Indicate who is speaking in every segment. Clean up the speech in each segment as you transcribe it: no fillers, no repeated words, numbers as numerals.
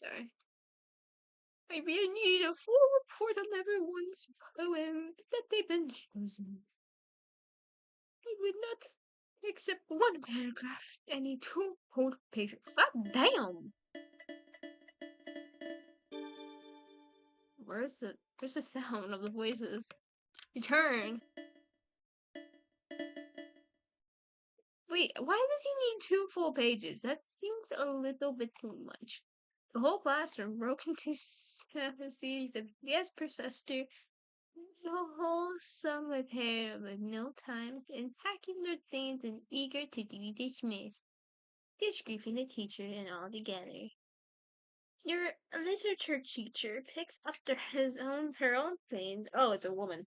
Speaker 1: Sorry. I really need a full report on everyone's poem that they've been chosen. I would not accept one paragraph, any 2 whole pages. God damn! Where's the sound of the voices? Return! Wait, why does he need 2 full pages? That seems a little bit too much. The whole classroom broke into a series of yes, Professor. The whole summer pair with no time and packing their things and eager to be dismissed. It's grieving the teacher and all together. Your literature teacher picks up her own things. Oh, it's a woman.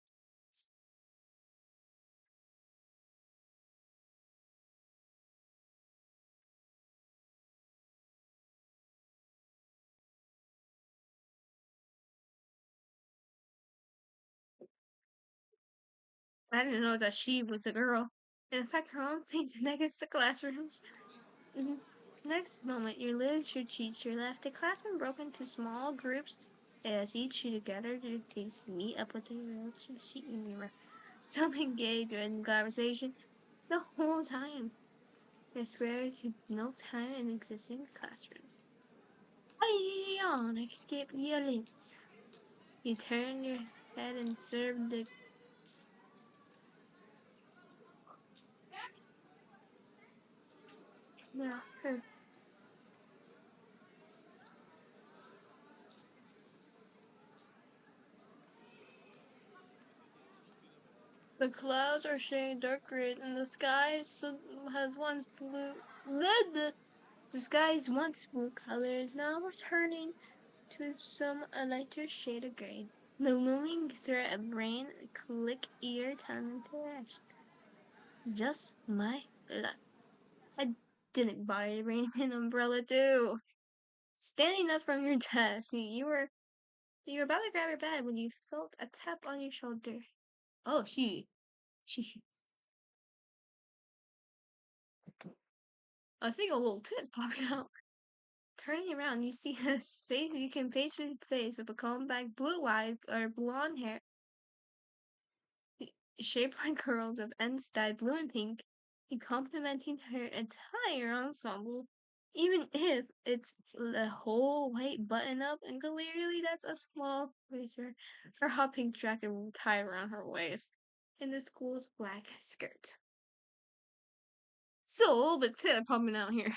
Speaker 1: I didn't know that she was a girl. In fact, her own things against the classrooms. Mhm. Next moment, your literature teacher left the classroom broken into small groups as each together to meet up with the literature sheet mirror. Some engaged in conversation the whole time. They swear to no time in existing classroom. I yawn, escape your lips. You turn your head and serve the no, her. The clouds are shading dark red, and the sky has once blue. The sky's once blue color is now returning to some a lighter shade of gray. The looming threat of rain click ear tongue to rest. Just my luck. I didn't buy a rain an umbrella too. Standing up from your desk, you were about to grab your bag when you felt a tap on your shoulder. Oh, she. I think a little tit's popping out. Turning around, you see a space you can face to face with a combed back blue eyed or blonde hair shaped like curls of ends dyed blue and pink, complementing her entire ensemble. Even if it's the whole white button up, and clearly that's a small blazer, her hot pink jacket tied around her waist, and the school's black skirt. So a little bit tit popping out here.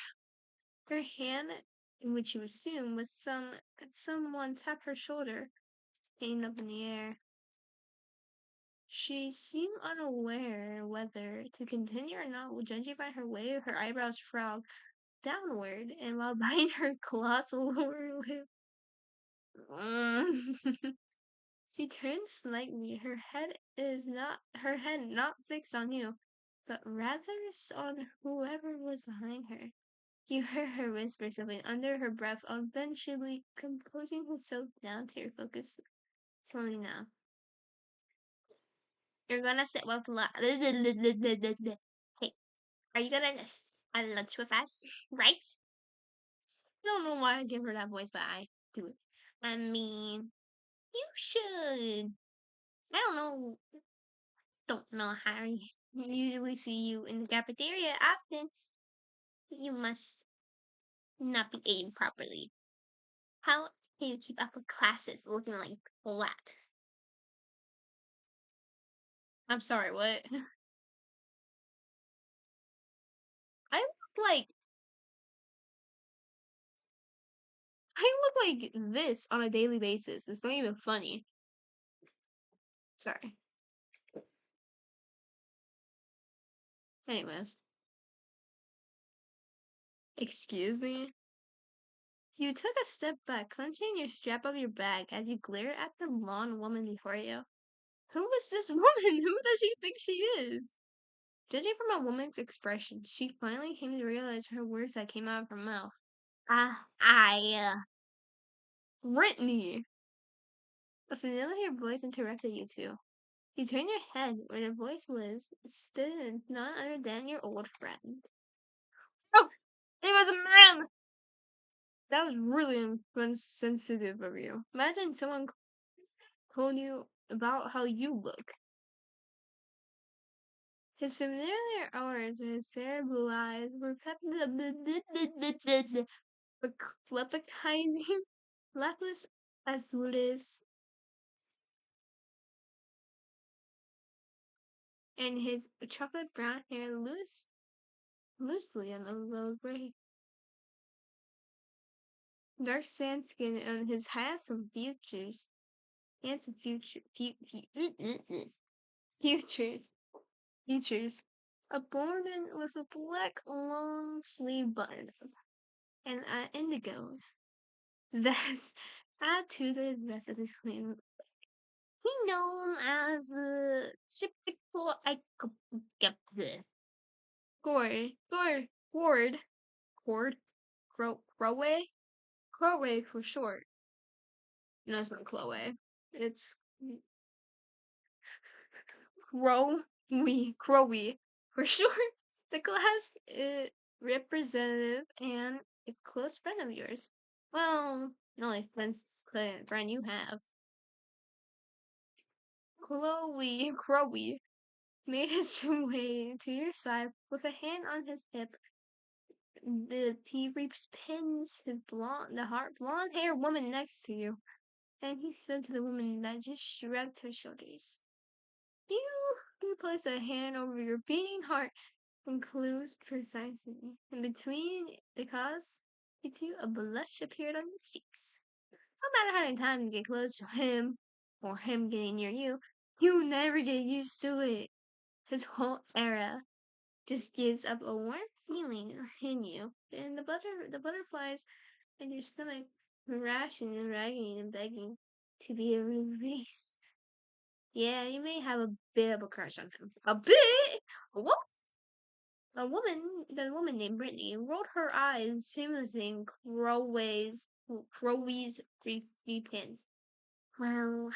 Speaker 1: Her hand, in which you assume was someone tapped her shoulder, hanging up in the air. She seemed unaware whether to continue or not, judging by her way her eyebrows frowned downward, and while biting her colossal lower lip. She turned slightly, her head not fixed on you, but rather on whoever was behind her. You heard her whisper something under her breath, eventually composing herself down to your focus. Slowly now. You're gonna sit with Hey, are you gonna at lunch with us? Right? I don't know why I give her that voice, but I do it. I mean, you should. I don't know how I usually see you in the cafeteria often. You must not be eating properly. How can you keep up with classes looking like flat? I'm sorry, what? I look like I look like this on a daily basis. It's not even funny. Sorry. Anyways, excuse me. You took a step back, clenching your strap of your bag as you glare at the blonde woman before you. Who is this woman? Who does she think she is? Judging from a woman's expression, she finally came to realize her words that came out of her mouth. Brittany! A familiar voice interrupted you two. You turned your head where the voice stood none other than your old friend. Oh! It was a man! That was really insensitive of you. Imagine someone told you about how you look. His familiar hours and his sad blue eyes were clepicizing, lapis azules, and his chocolate brown hair loosely on a low gray. Dark sand skin and his handsome futures, features. A border with a black long sleeve button and an indigo vest add to the rest of his claim. He known as typical Gord, Gord, Gord, Gord, Croway, Croway for short. No, it's not Chloe. It's Crowy for short. The class representative and a close friend of yours. Well, the only friend you have. Crowy made his way to your side with a hand on his hip. He pins his blonde hair woman next to you. And he said to the woman that just shrugged her shoulders, You place a hand over your beating heart and clues precisely. And between the cause, you two, a blush appeared on your cheeks. No matter how many times you get close to him, or him getting near you, you never get used to it. His whole era just gives up a warm feeling in you, and the butterflies in your stomach rashing and ragging and begging to be released. Yeah, you may have a bit of a crush on him. A bit? What? The woman named Brittany, rolled her eyes, shamelessly Crowley's three pins. Well,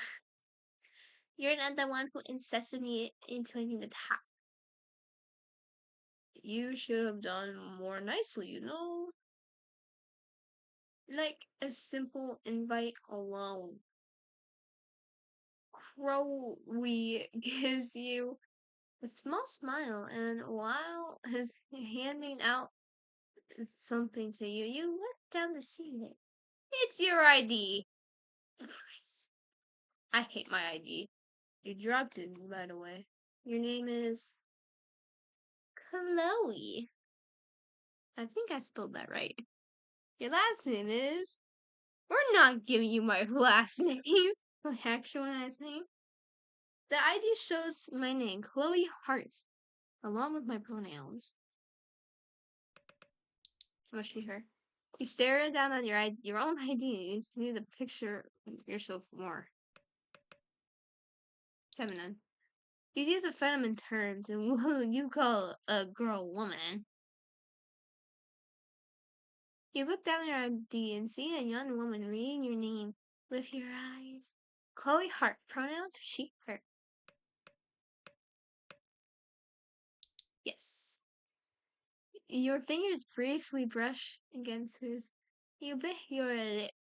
Speaker 1: you're not the one who insisted me into the top. You should have done more nicely, you know? Like a simple invite alone. Crowley gives you a small smile, and while he's handing out something to you, you look down to see it. It's your ID. I hate my ID. You dropped it, by the way. Your name is Chloe. I think I spelled that right. Your last name is. We're not giving you my last name. My actual last name. The ID shows my name, Chloe Hart, along with my pronouns. Must be her. You stare down on your own ID, and you see the picture of yourself more feminine. You use the feminine terms, and what you call a girl woman. You look down your ID and see a young woman reading your name with your eyes. Chloe Hart, pronouns she, her. Yes. Your fingers briefly brush against his. You bit your lip.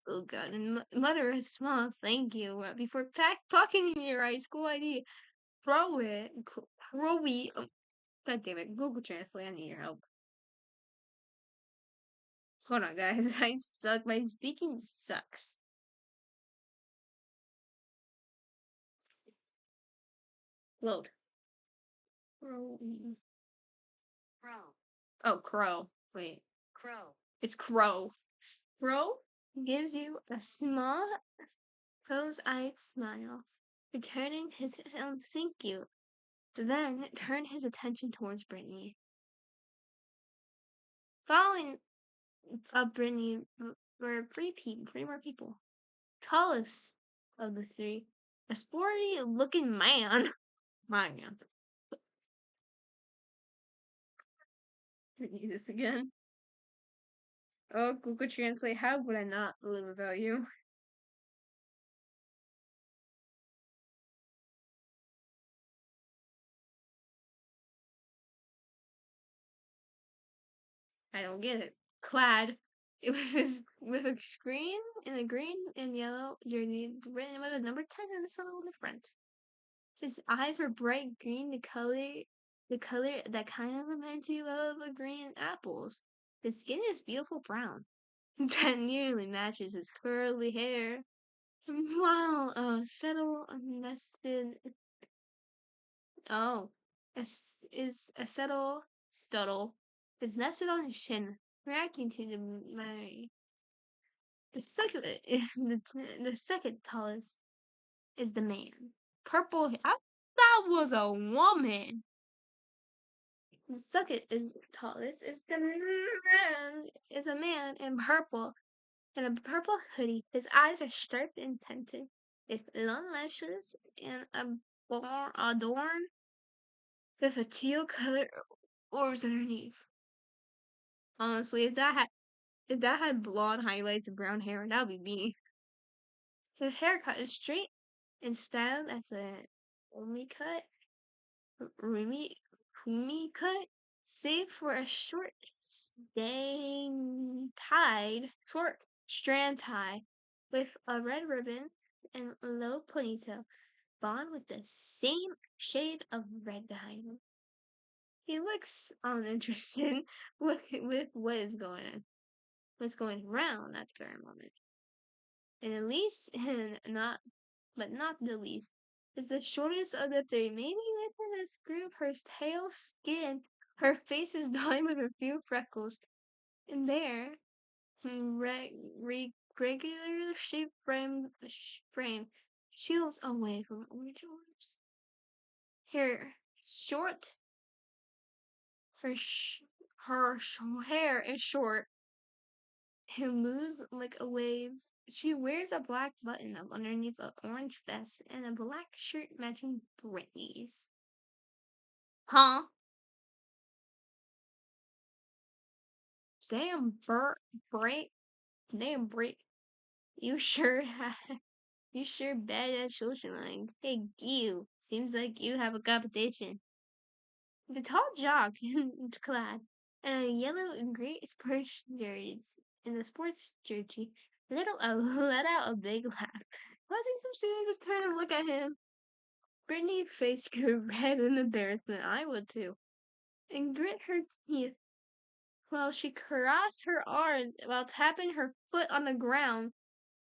Speaker 1: Oh god, and mutter a small thank you before pocketing your high school ID. Crowley. God damn it, Google Translate, I need your help. Hold on, guys, I suck. My speaking sucks. Load. Crowley. Crow. Oh, crow. Wait. Crow. It's crow. Crow gives you a small, close-eyed smile, returning his thank you. Then turn his attention towards Brittany. Following up Brittany were three more people. Tallest of the three, a sporty-looking man. Man. Need this again. Oh, Google Translate, how would I not live without you? I don't get it. Clad with a screen in a green and yellow jersey written with a number 10 and a sun on the front. His eyes were bright green, the color that kind of reminds you of a green apples. His skin is beautiful brown that nearly matches his curly hair. While settle nested oh is a settle stuttle is nested on his chin, reacting to the second the second tallest is the man. Purple. I that was a woman. The second is tallest is the man. Is a man in purple in a purple hoodie. His eyes are sharp and tinted, with long lashes and adorned with a teal color orbs underneath. Honestly, if that had blonde highlights and brown hair, that would be me. His haircut is straight and styled as a Omi cut, Rumi, Kumi cut, save for a short strand tie with a red ribbon and a low ponytail, bound with the same shade of red behind him. He looks uninterested with what is going on, what's going around at the current moment. And at least, not the least, is the shortest of the three. Maybe within this group, her pale skin, her face is dotted with a few freckles, and there, regular shaped frame shields away from orange orbs. Her short, her hair is short. It moves like a wave. She wears a black button up underneath an orange vest and a black shirt matching Britney's. Huh? Damn, Brit. Damn, Brit. You sure you sure bad at socializing. Hey, you. Seems like you have a competition. The tall jock clad in a yellow and gray sports jersey in the sports jersey let out a big laugh. Watching some students turn and look at him. Brittany's face grew red in embarrassment. I would too. And grit her teeth while she crossed her arms while tapping her foot on the ground.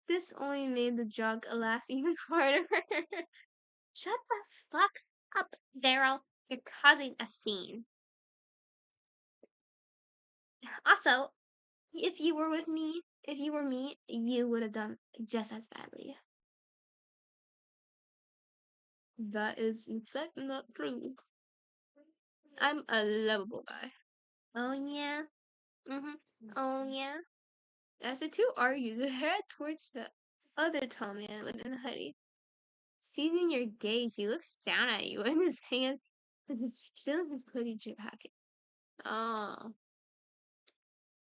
Speaker 1: This only made the jock laugh even harder. Shut the fuck up, Daryl. You're causing a scene. Also, if you were me, you would have done just as badly. That is in fact not true. I'm a lovable guy. Oh yeah. Oh yeah. As the two argue, they head towards the other tall man within the hoodie. Seizing your gaze, he looks down at you in his hand with his still in his hoodie jacket. Oh.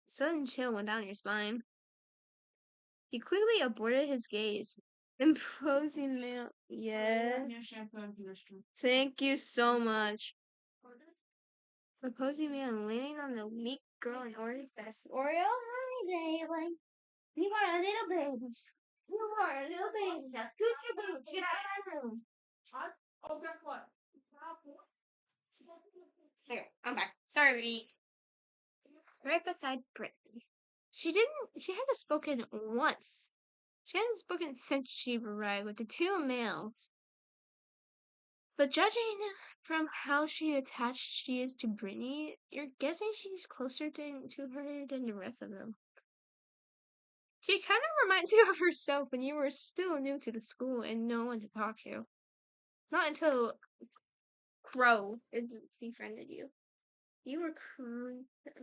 Speaker 1: Sudden chill went down your spine. He quickly aborted his gaze. Imposing male. Yeah. Thank you so much. Imposing man leaning on the meek girl in orange vest. Oreo, honey, baby. You are a little baby. You are a little baby. Now scoot your boots. Get out of my room. Oh, guess what? Here, I'm back. Sorry. Right beside Brittany. She hasn't spoken once. She hasn't spoken since she arrived with the two males. But judging from how attached she is to Brittany, you're guessing she's closer to her than the rest of them. She kind of reminds you of herself when you were still new to the school and no one to talk to. Not until Crow befriended you. You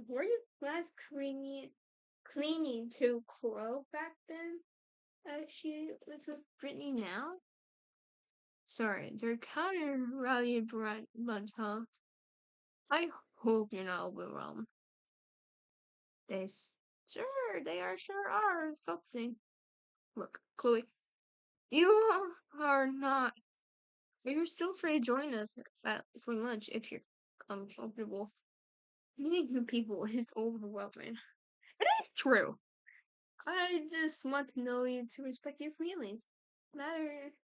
Speaker 1: were you last cleaning to Crow back then? She was with Brittany now? Sorry, they're kind of rowdy bunch, huh? I hope you're not overwhelmed. Sure are something. Look, Chloe, you are not. You're still free to join us for lunch if you're comfortable. Meeting new people is overwhelming. It is true. I just want to know you to respect your feelings.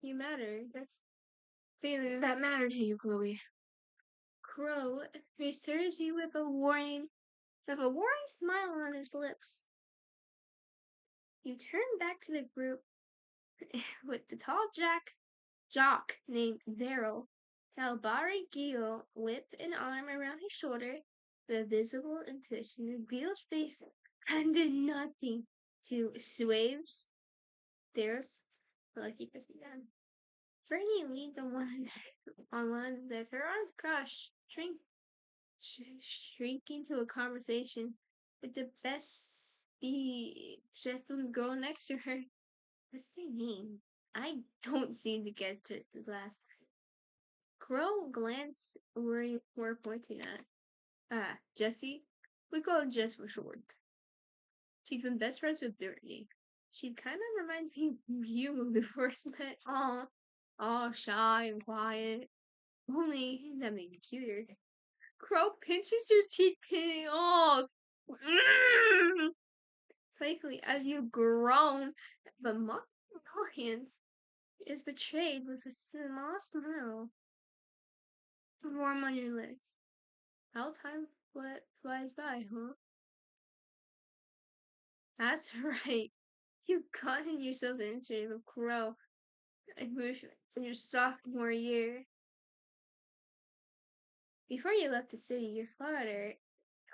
Speaker 1: You matter. That's feelings that matter to you, Chloe. Crow reserves you with a warning smile on his lips. You turn back to the group with the tall jock named Daryl, Calbari Gio with an arm around his shoulder, the visible intuition. Gio's face and did nothing to swaves Daryl's lucky person down. Bernie leans on one that her arms crossed, shrieking to a conversation with the best girl next to her. What's her name? I don't seem to get the last. Crow glanced where we're pointing at. Ah, Jessie. We call her Jess for short. She'd been best friends with Brittany. She kind of reminded me of you when we first met. All shy and quiet. Only that made me cuter. Crow pinches your cheek, playfully as you groan, but mock annoyance is betrayed with a small smile warm on your lips. How time flies by, huh? That's right. You've gotten yourself into a crow in your sophomore year. Before you left the city, your father.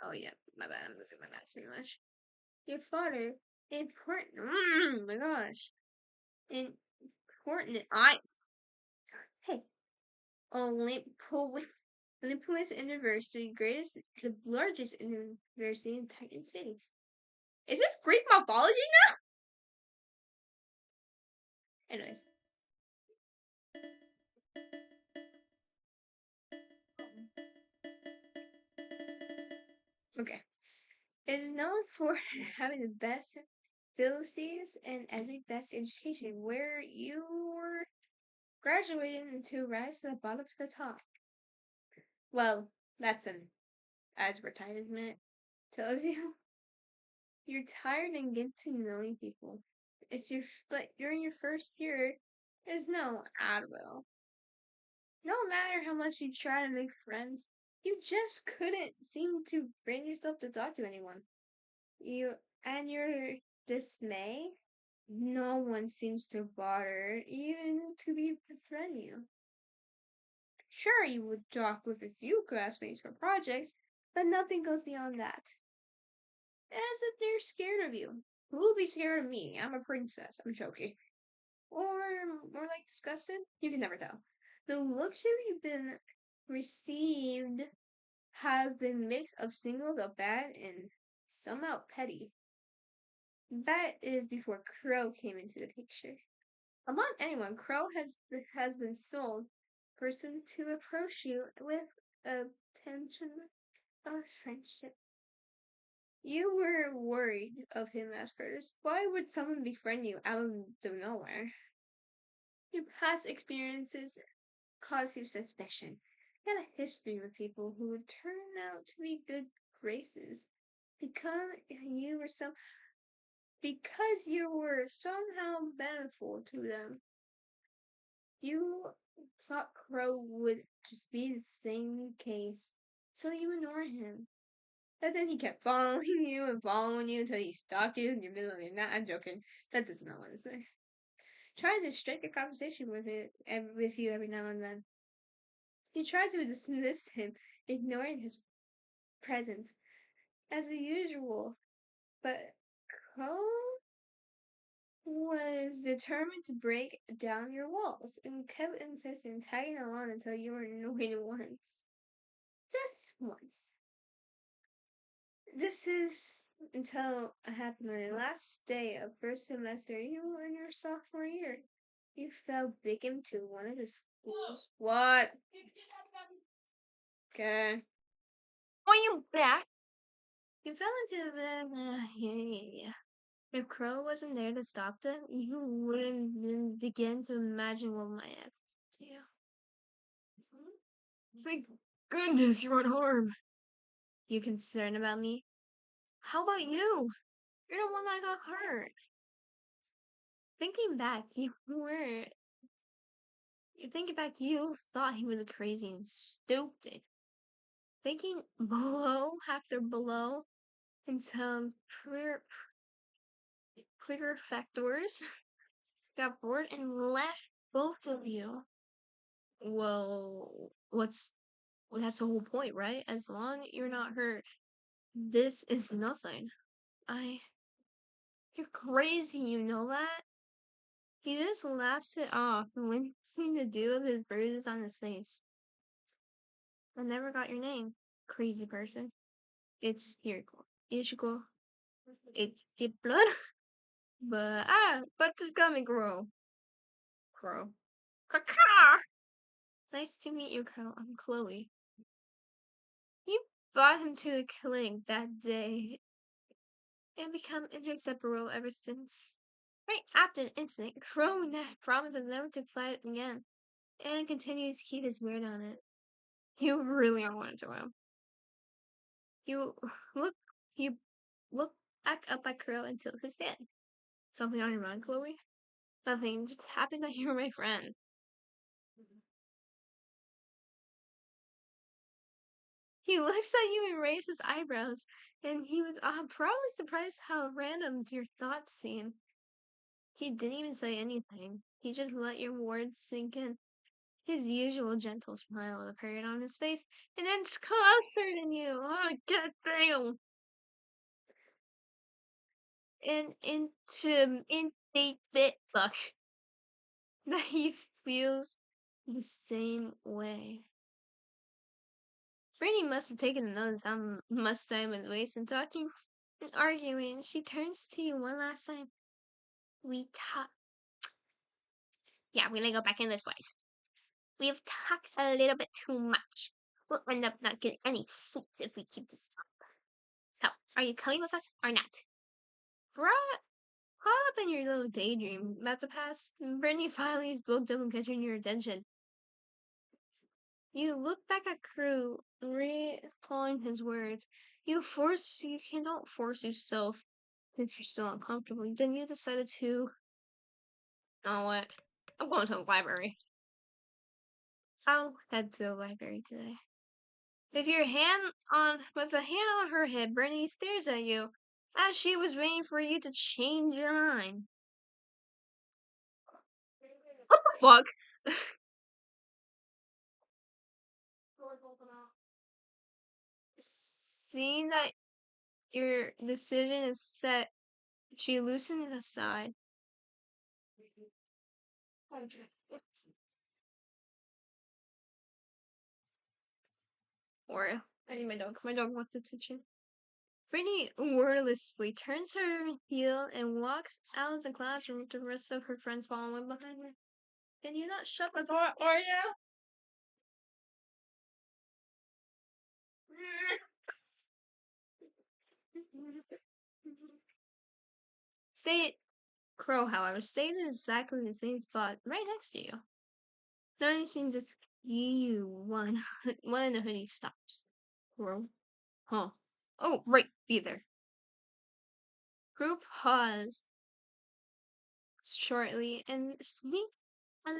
Speaker 1: Oh, yeah, my bad, I'm losing my mouth too much. Your father, important. My gosh. Important. Hey, Olympus University, the largest university in Titan City. Is this Greek mythology now? Anyways. Okay. It is known for having the best facilities and as a best education, where you were graduating to rise to the bottom to the top. Well, that's an advertisement. Tells you you're tired and get to knowing people. But during your first year is no Advil. No matter how much you try to make friends, you just couldn't seem to bring yourself to talk to anyone. You and your dismay, no one seems to bother even to befriend you. Sure, you would talk with a few classmates for projects, but nothing goes beyond that. As if they're scared of you. Who will be scared of me? I'm a princess. I'm joking. Or more like disgusted? You can never tell. The looks you've been received have been mix of singles of bad and somehow petty. That is before Crow came into the picture. Among anyone, Crow has been sold person to approach you with a tension of friendship. You were worried of him at first. Why would someone befriend you out of nowhere? Your past experiences cause you suspicion. You had a history with people who would turn out to be good graces because you were somehow beneficial to them. You thought Crow would just be the same case, so you ignore him. But then he kept following you and following you until he stalked you in your middle of your night. I'm joking. That does not want to say. Trying to strike a conversation with you every now and then. You tried to dismiss him, ignoring his presence as usual, but Crow was determined to break down your walls and kept insisting, tagging along until you were annoyed once. Just once. This is until it happened on your last day of first semester. You were in your sophomore year. You fell victim to one of the schools. What? Okay. Are you back? You fell into yeah. If Crow wasn't there to stop them, you wouldn't begin to imagine what might happen to you. Thank goodness you're unharmed. You concerned about me? How about you? You're the one that got hurt. Thinking back, you were. Thinking back, you thought he was crazy and stupid. Thinking below after below until quicker factors got bored and left both of you. Well, that's the whole point, right? As long as you're not hurt, this is nothing. You're crazy, you know that? He just laughs it off and wincing to do with his bruises on his face. I never got your name, crazy person. It's Hiriko. Ichiko. It's deep blood. But just call me Crow. Crow. Kaka! Nice to meet you, Crow. I'm Chloe. You brought him to the clinic that day and become inseparable ever since. Right after the incident, Crow promises never to fight again and continues to keep his word on it. You really are one to him. You look you look back up at Crow until he's dead. Something on your mind, Chloe? Nothing, just happened that you were my friend. He looks at you and raises his eyebrows, and he was probably surprised how random your thoughts seem. He didn't even say anything. He just let your words sink in. His usual gentle smile appeared on his face, and then it's closer than you. Oh, god damn! And in the bit fuck that he feels the same way. Brittany must have taken a notice how much time was wasted talking and arguing. She turns to you one last time. We talk. Yeah, we're gonna go back in this place. We've talked a little bit too much. We'll end up not getting any seats if we keep this up. So, are you coming with us or not? Caught up in your little daydream about the past, Brittany finally spoke up and catching your attention. You look back at Crew, recalling his words. You cannot force yourself if you're still uncomfortable. Then you decided to, know what? I'm going to the library. I'll head to the library today. With a hand on her hip, Brittany stares at you, as she was waiting for you to change your mind. What the fuck? Seeing that your decision is set, she loosens it aside. Or I need my dog. My dog wants attention. Brittany wordlessly turns her heel and walks out of the classroom with the rest of her friends following behind her. Can you not shut the door, are you? Stay Crow, however, stayed in exactly the same spot, right next to you. Noticing this you one in the hoodie stops. Crow. Huh. Oh, right, be there. Crow paused shortly and sneak a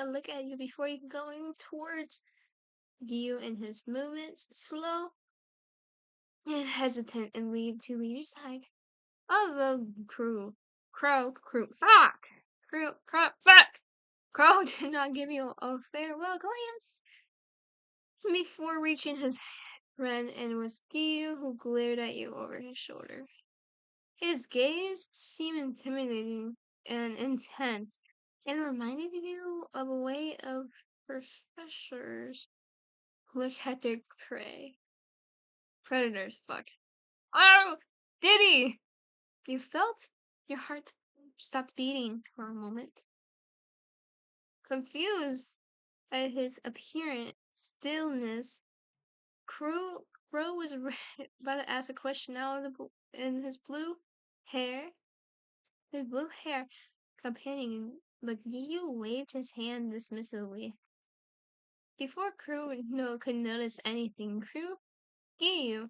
Speaker 1: look at you before going towards you, and his movements slow and hesitant and leave to leave your side. Although fuck! Crow did not give you a farewell glance before reaching his friend, and was Giyu who glared at you over his shoulder. His gaze seemed intimidating and intense, and reminded you of a way of professors look at their prey. Predators, fuck. Oh! Did he? You felt your heart stopped beating for a moment. Confused at his apparent stillness, Crow was about to ask a question out of in hair, his blue hair companion, but Giyu waved his hand dismissively. Before Crew could notice anything, Giyu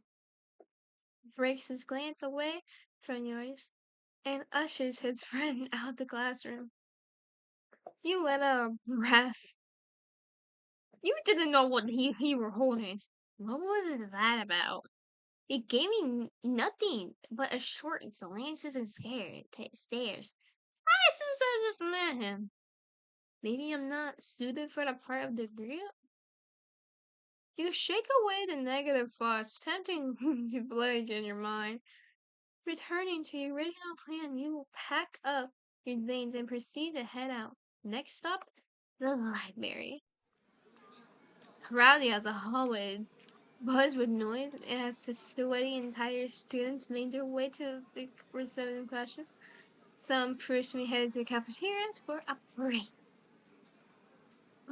Speaker 1: breaks his glance away from yours, and ushers his friend out the classroom. You let out a breath. You didn't know what he were holding. What was that about? It gave me nothing but a short glances and stares. Since I just met him. Maybe I'm not suited for the part of the group? You shake away the negative thoughts tempting to plague in your mind. Returning to your original plan, you pack up your things and proceed to head out. Next stop, the library. Rowdy as a hallway buzzed with noise as the sweaty and tired students made their way to the reception questions. Some pushed me headed to the cafeteria for a break.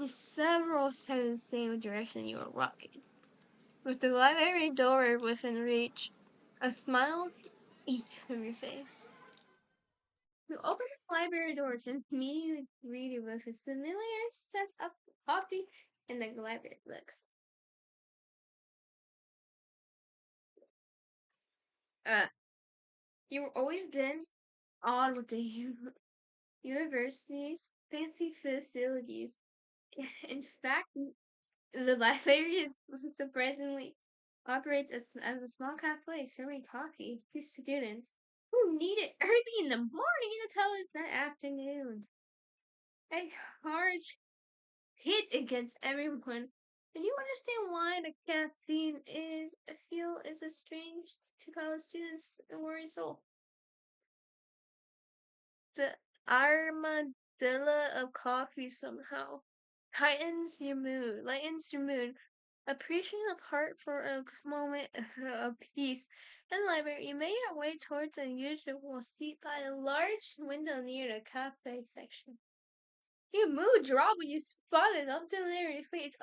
Speaker 1: Several said the same direction you were walking. With the library door within reach, a smile each from your face. You open the library doors and immediately greeted with a familiar sense of coffee and the library books. Uh, you've always been odd with the university's fancy facilities. In fact, the library is surprisingly operates as a small cafe serving coffee to students who need it early in the morning until it's that afternoon. A hard hit against everyone. And you understand why the caffeine is I feel is a strange to college students and worry soul. The armadillo of coffee somehow lightens your mood. Appreciating apart for a moment of peace and library, you made your way towards an unusual seat by a large window near the cafe section. Your mood dropped when you spotted an unfamiliar face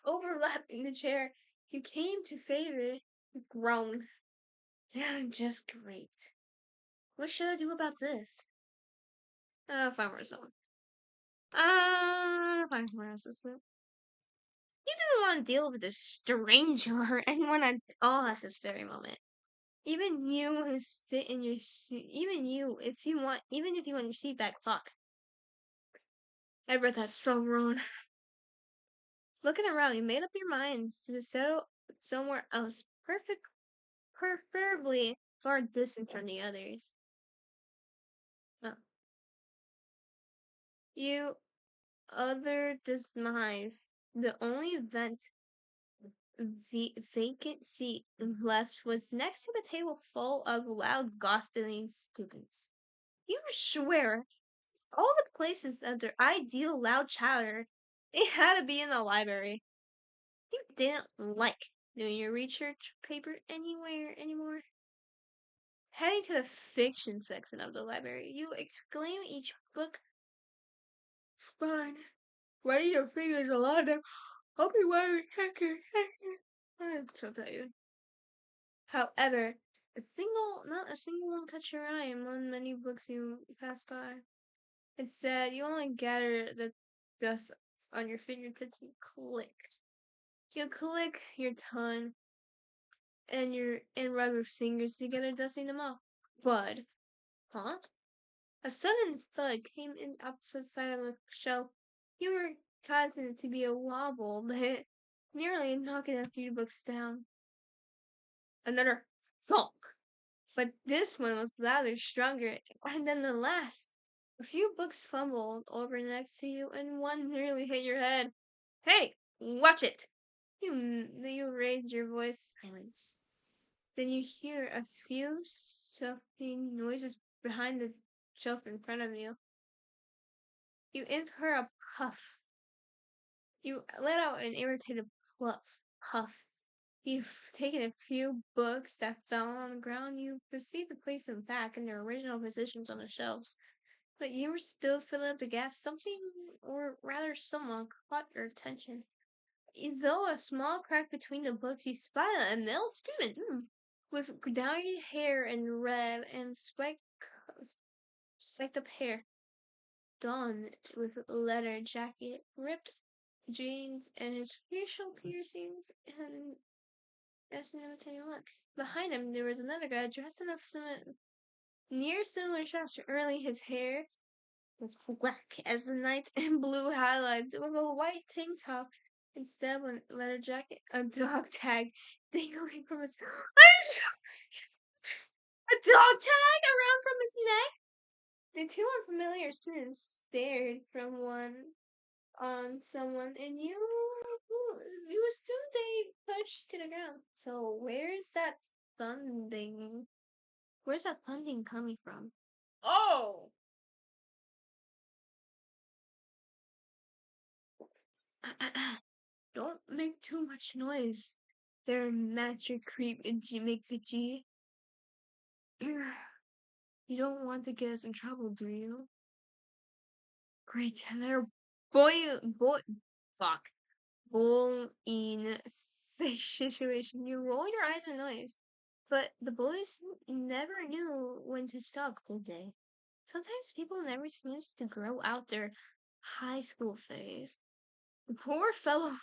Speaker 1: overlapping the chair you came to favor. You groaned. Yeah, just great. What should I do about this? Find more someone. Find somewhere else to sleep. You didn't want to deal with a stranger or anyone at all at this very moment. Even you want to sit in your seat. Even if you want your seat back. Fuck. I read that so wrong. Looking around, you made up your mind to settle somewhere else, preferably far distant from the others. No. You other demise. The only vacant seat left was next to the table full of loud gossiping students. You swear all the places of their ideal loud chatter, it had to be in the library. You didn't like doing your research paper anywhere anymore. Heading to the fiction section of the library, you exclaim each book. Fine. Ready your fingers a lot of I'll be wearing I'll tell you. However, not a single one caught your eye among many books you passed by. Instead, you only gather the dust on your fingertips and click. You click your tongue and rub your fingers together, dusting them off. Bud. Huh? A sudden thud came in the opposite side of the shelf. You were causing it to be a wobble, but nearly knocking a few books down. Another thunk. But this one was louder, stronger, and then the last. A few books fumbled over next to you, and one nearly hit your head. Hey, watch it! You raised your voice. Silence. Then you hear a few shuffling noises behind the shelf in front of you. You inhale a puff. You let out an irritated puff. You've taken a few books that fell on the ground. You proceed to place them back in their original positions on the shelves. But you were still filling up the gaps. Something, or rather someone, caught your attention. Though a small crack between the books, you spotted a male student with downy hair and red and spiked up hair. Donned with leather jacket, ripped jeans, and his facial piercings and dressed in imitating look. Behind him, there was another guy dressed in a near similar structure. Early, his hair was black as the night and blue highlights with a white tank top instead of a leather jacket. A dog tag dangling from his a dog tag around from his neck. The two unfamiliar students stared from one on someone, and you assume they pushed to the ground. So where's that thunding? Where's that thunding coming from? Oh! Don't make too much noise. They're magic creep and make a G. You don't want to get us in trouble, do you? Great, they're fuck. Bullying situation. You roll your eyes at noise. But the bullies never knew when to stop, did they? Sometimes people never seems to grow out their high school phase. The poor fellow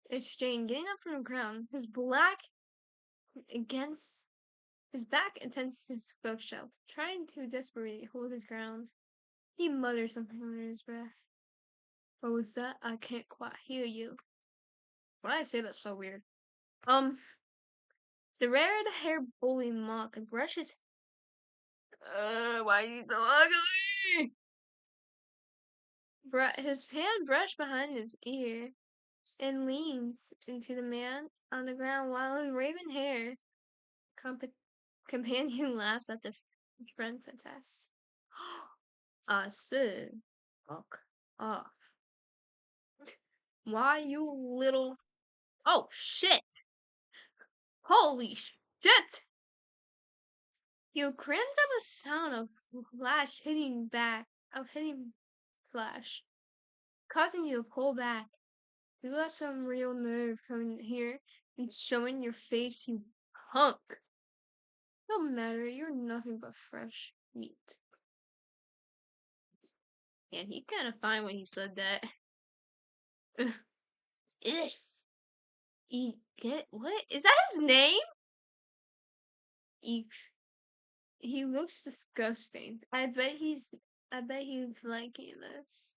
Speaker 1: is strained, getting up from the ground, against his back against his bookshelf, trying to desperately hold his ground. He mutters something under his breath. What was that? I can't quite hear you. Why did I say that's so weird? The red-haired bully mock brushes. Why is he so ugly? His hand brushed behind his ear and leans into the man on the ground while his raven hair companion laughs at the friend's test. I said, fuck off. Why, you little. Oh, shit! Holy shit! You cramped up a sound of hitting Flash, causing you to pull back. You got some real nerve coming here and showing your face, you punk. No matter, you're nothing but fresh meat. And he kind of fine when he said that. Ugh. What? Is that his name? He looks disgusting. I bet he's liking this.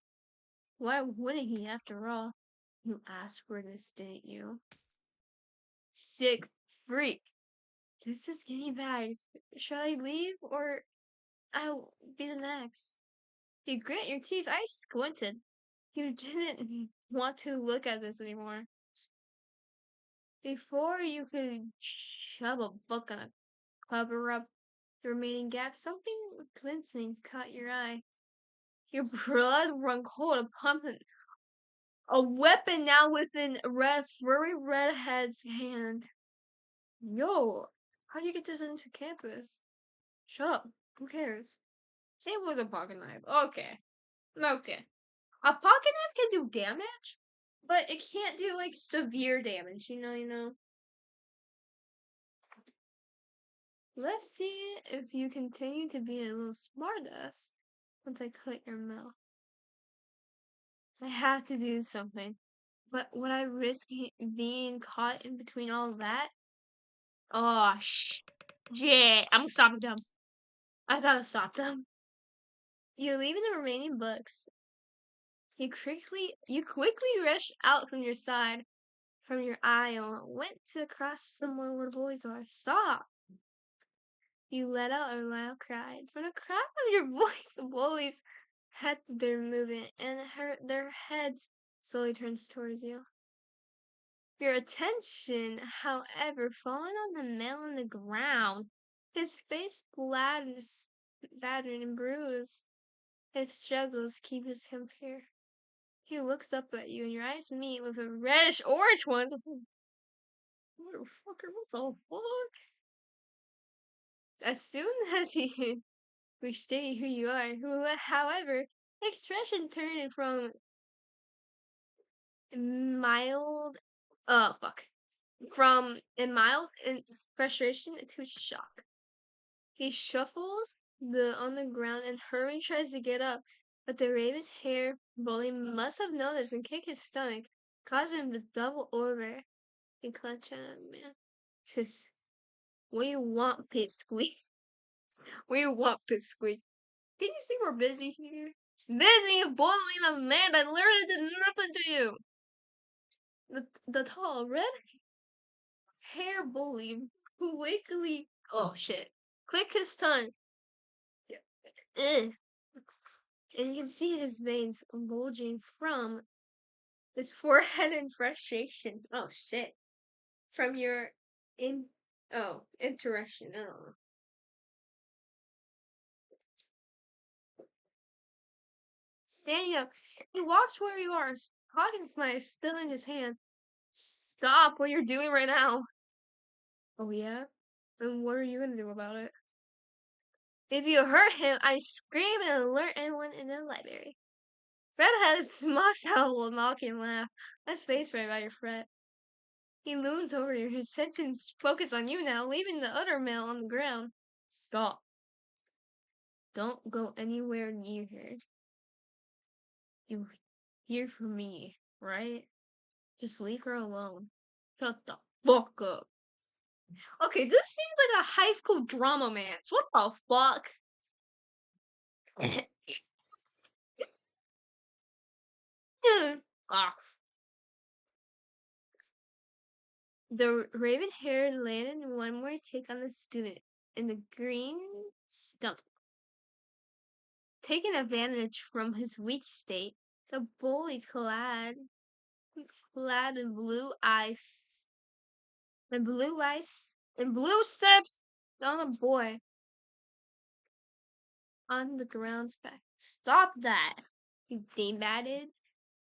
Speaker 1: Why wouldn't he, after all? You asked for this, didn't you? Sick freak. This is getting bad. Should I leave or I'll be the next? You grit your teeth. I squinted. You didn't want to look at this anymore. Before you could shove a book on a cover up the remaining gap, something glistening caught your eye. Your blood run cold upon a weapon now within furry redhead's hand. Yo, how'd you get this into campus? Shut up. Who cares? It was a pocket knife. Okay. Okay. A pocket knife can do damage, but it can't do like severe damage, you know. Let's see if you continue to be a little smartass once I cut your mouth. I have to do something. But would I risk being caught in between all of that? Oh, yeah, I'm stopping them. I gotta stop them. You leave in the remaining books. You quickly rushed out from your side, from your aisle, went to across somewhere where the boys are. Stop! You let out a loud cry. From the crack of your voice, the bullies had their movement, and their heads slowly turns towards you. Your attention, however, falling on the man on the ground, his face battered and bruised. His struggles keep his composure. He looks up at you, and your eyes meet with a reddish orange one. Motherfucker, what the fuck? As soon as he restate who you are, however, expression turned from mild, from a mild frustration to shock. He shuffles on the ground and hurriedly tries to get up, but the raven hair bully must have noticed and kicked his stomach, causing him to double over and clutch at him. Sis, what do you want, Pipsqueak? What do you want, Pipsqueak? Can you see we're busy here? Busy boiling a man that literally did nothing to you! The tall, red hair bully quickly. Oh shit. Click his tongue. Ugh. And you can see his veins bulging from his forehead in frustration. Oh shit. From your interaction. Oh. Standing up, he walks where you are, pocket knife still in his hand. Stop what you're doing right now. Oh yeah? And what are you gonna do about it? If you hurt him, I scream and alert anyone in the library. Redhead smocks out a mocking laugh. That's face right by your Fred. He looms over you, his attention's focused on you now, leaving the other male on the ground. Stop. Don't go anywhere near her. You hear from me, right? Just leave her alone. Shut the fuck up. Okay, this seems like a high school drama mance. What the fuck? Ah. The raven-haired landed one more take on the student in the green stump. Taking advantage from his weak state, the bully clad in blue eyes, and blue steps on a boy on the ground's back. Stop that, you damebatted.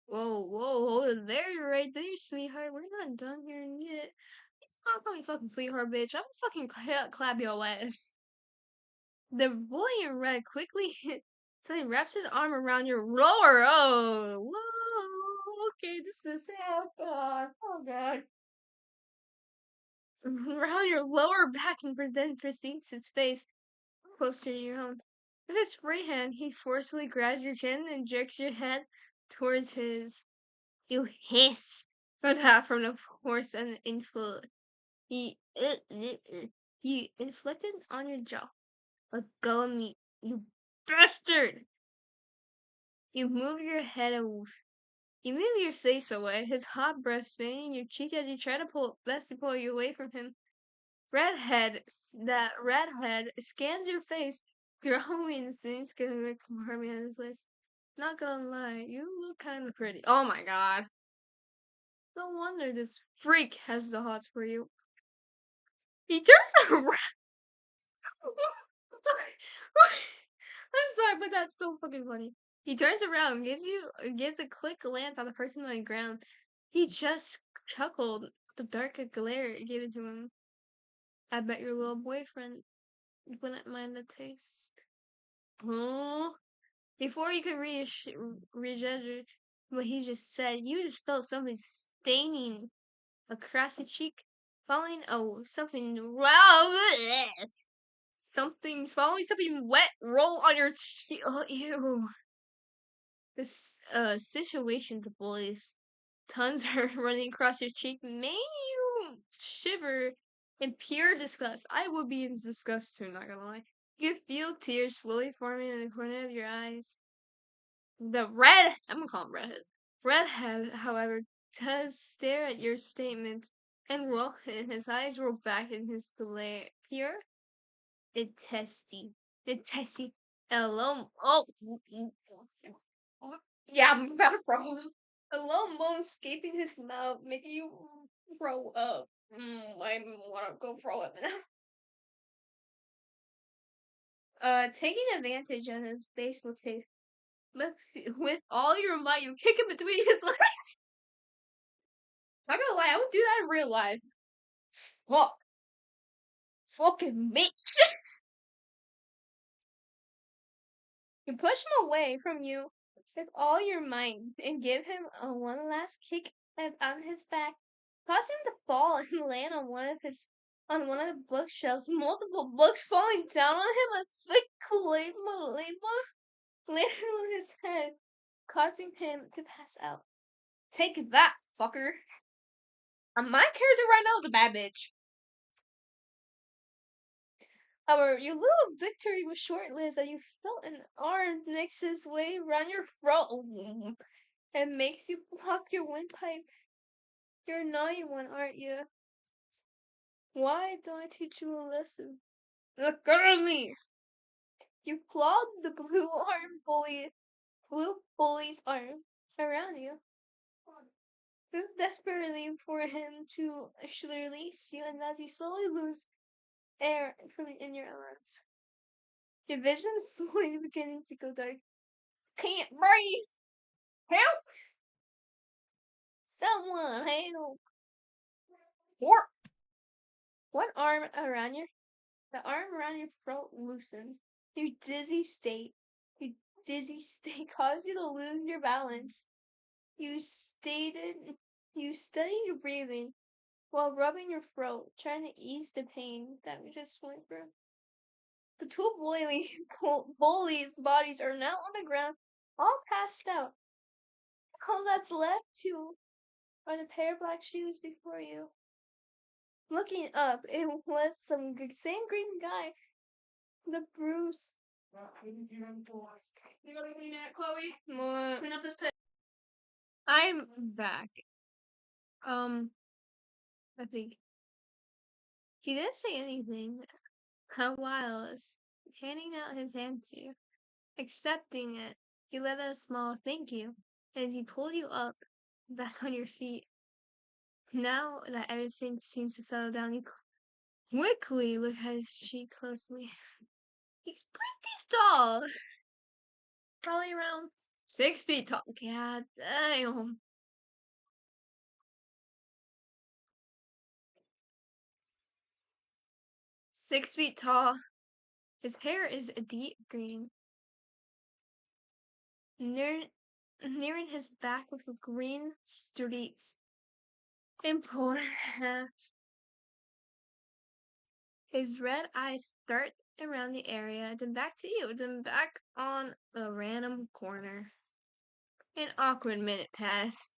Speaker 1: Whoa, hold it there, right there, sweetheart. We're not done here yet. Don't call me fucking sweetheart, bitch. I'm fucking clap your ass. The bully in red quickly so he wraps his arm around your lower. Oh, whoa. Okay, this is oh god. Oh god. Around your lower back and then proceeds his face closer to your own. With his free hand, he forcefully grabs your chin and jerks your head towards his. You hiss for that from the force and influence. He inflicted on your jaw. Let go of me, you bastard! You move your head away. You move your face away, his hot breath spinning your cheek as you try to pull you away from him. That redhead scans your face, growing and seems to compartment on his lips. Not gonna lie, you look kinda pretty. Oh my god. No wonder this freak has the hots for you. He turns around. I'm sorry, but that's so fucking funny. He turns around, gives a quick glance at the person on the ground. He just chuckled. The dark glare it gave it to him. I bet your little boyfriend wouldn't mind the taste. Oh. Before you could regenerate what he just said, you just felt something staining across your cheek, something something wet roll on your cheek. Oh, ew. This situation's boys. Tons are running across your cheek, making you shiver in pure disgust. I would be in disgust too, not gonna lie. You feel tears slowly forming in the corner of your eyes. I'm gonna call him Redhead. Redhead, however, does stare at your statement and his eyes roll back in his glare. Pure intensity. Hello. Oh. Yeah, I'm about to throw up. A low moan escaping his mouth, making you throw up. I wanna go throw up now. Taking advantage of his baseball tape, with all your might, you kick him between his legs. Not gonna lie, I would do that in real life. Fuck. Fucking bitch. You push him away from you with all your might and give him a one last kick on his back, causing him to fall and land on one of the bookshelves. Multiple books falling down on him, a thick claymore landing on his head, causing him to pass out. Take that, fucker. My character right now is a bad bitch. Your little victory was short-lived as you felt an arm makes its way around your throat and makes you block your windpipe. You're a naughty one, aren't you? Why don't I teach you a lesson? Look at me! You clawed the blue bully's arm around you. Move desperately for him to actually release you, and as you slowly lose air from in your lungs, your vision is slowly beginning to go dark. Can't breathe! Help! Someone help! Or one arm around the arm around your throat loosens. Your your dizzy state causes you to lose your balance. You studied your breathing while rubbing your throat, trying to ease the pain that we just went through. The two bullies' bodies are now on the ground, all passed out. All that's left to are the pair of black shoes before you. Looking up, it was some same green guy, the Bruce. You gotta clean that, Chloe. What? Clean up this pit. I'm back. I think he didn't say anything. A while, handing out his hand to you, accepting it. He let out a small thank you as he pulled you up, back on your feet. Now that everything seems to settle down, you quickly look at his cheek closely. He's pretty tall. Probably around 6 feet tall. God damn. 6 feet tall. His hair is a deep green. Nearing his back with green streaks. And pulled half. His red eyes start around the area, then back to you, then back on a random corner. An awkward minute passed.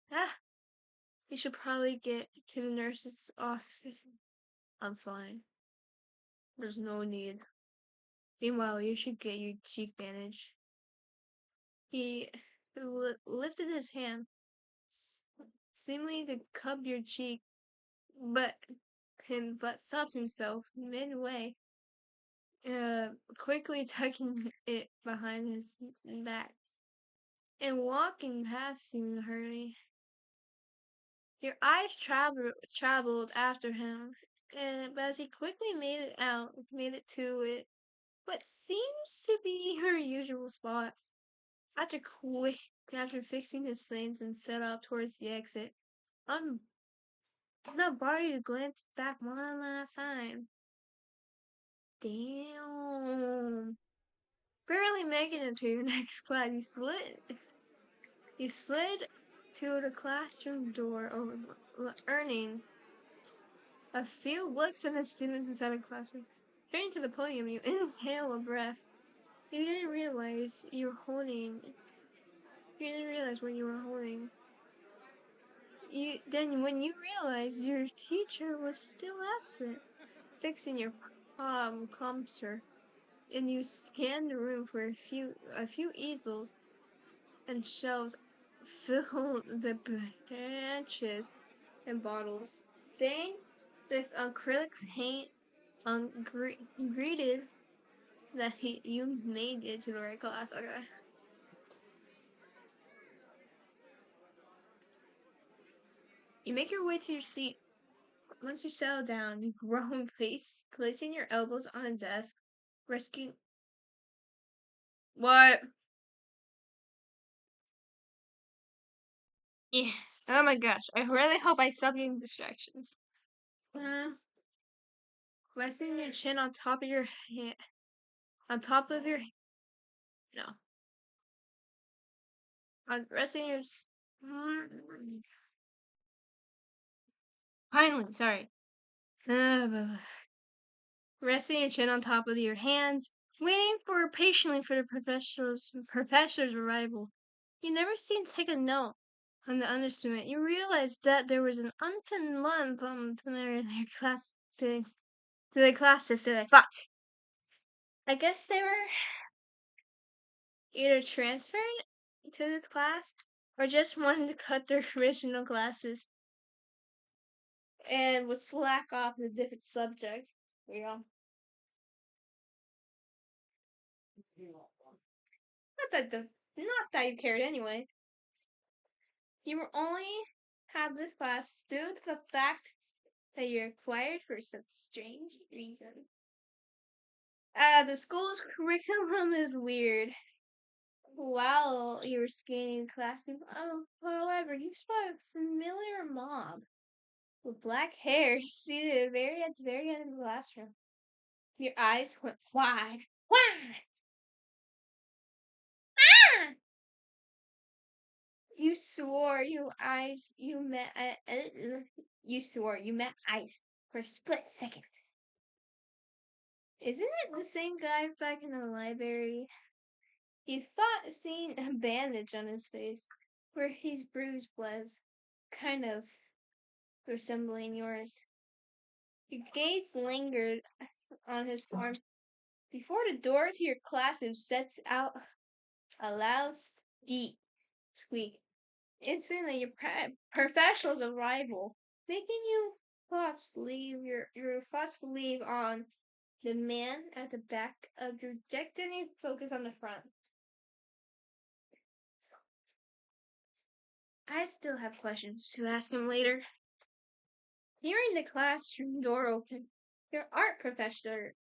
Speaker 1: You should probably get to the nurse's office. I'm fine. There's no need. Meanwhile, you should get your cheek bandaged. He lifted his hand, seemingly to cup your cheek, but stopped himself midway, quickly tucking it behind his back and walking past you in a hurry. Your eyes traveled after him, but as he quickly made it to it, what seems to be her usual spot. After fixing his things and set off towards the exit, I'm not body to glance back one last time. Damn. Barely making it to your next class, you slid to the classroom door, earning a few looks from the students inside the classroom. Turning to the podium, you inhale a breath. You didn't realize what you were holding. When you realized your teacher was still absent, fixing your computer, and you scanned the room for a few easels and shelves filled the branches and bottles. Stained with acrylic paint, greeted that you made it to the right class. Okay. You make your way to your seat. Once you settle down, you groan, placing your elbows on the desk, rescue. What? Yeah. Oh my gosh. I really hope I stop getting distractions. Resting your chin on top of your hand. On top of your. No. Resting your. Finally, sorry. Resting your chin on top of your hands, waiting patiently for the professor's arrival. You never seemed to take a note on the understatement. You realized that there was an unfun lump from their class to the class yesterday. Fuck. I guess they were either transferring to this class or just wanted to cut their original classes and would slack off in a different subject. Yeah. Not that you cared anyway. You were only have this class due to the fact that you're required for some strange reason. The school's curriculum is weird. While you were scanning the classroom, however, you spot a familiar mob with black hair seated at the very end of the classroom. Your eyes went wide. Wide! Ah! You swore you swore you met eyes for a split second. Isn't it the same guy back in the library? You thought seeing a bandage on his face where his bruise was kind of resembling yours. Your gaze lingered on his form before the door to your classroom sets out a loud squeak. Instantly, your professional's arrival, making your thoughts leave on the man at the back of your destiny, focus on the front. I still have questions to ask him later. Hearing the classroom door open, your art professor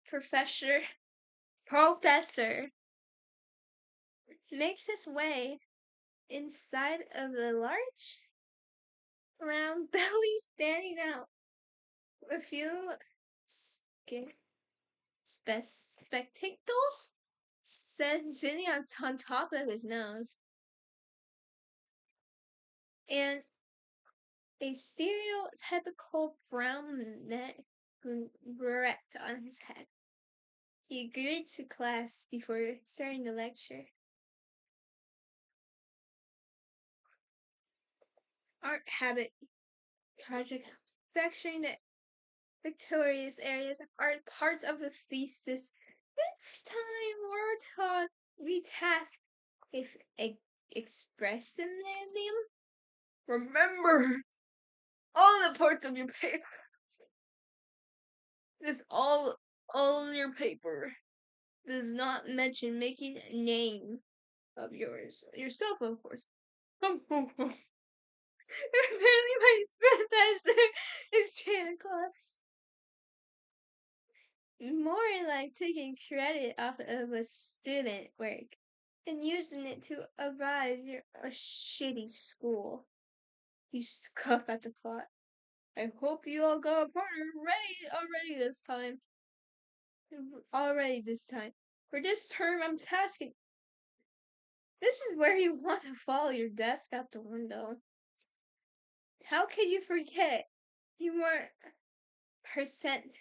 Speaker 1: makes his way inside of a large round belly standing out. A few spectacles sitting on top of his nose, and a stereotypical brown net barrette on his head. He greets the class before starting the lecture. Art habit project featuring the victorious areas of art parts of the thesis. This time we task with expressionism. Remember all the parts of your paper. This all your paper does not mention making a name of yourself, of course. Apparently, my professor is Santa Claus. More like taking credit off of a student work and using it to advise a shitty school. You scoff at the thought. I hope you all got a partner already this time. For this term, I'm tasking. This is where you want to follow your desk out the window. How could you forget? You weren't present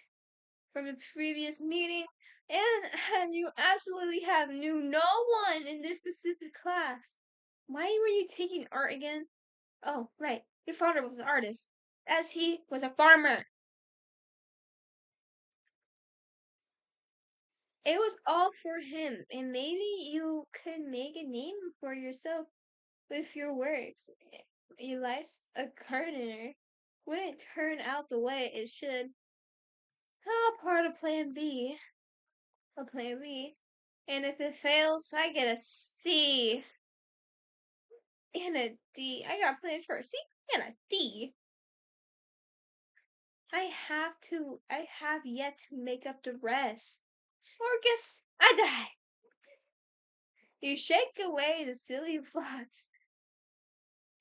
Speaker 1: from the previous meeting, and you absolutely have knew no one in this specific class. Why were you taking art again? Oh, right. Your father was an artist, as he was a farmer. It was all for him, and maybe you could make a name for yourself with your works. Your life's a gardener. Wouldn't turn out the way it should. Part of plan B. A plan B. And if it fails, I get a C. And a D. I got plans for a C and a D. I have yet to make up the rest. Or guess I die. You shake away the silly thoughts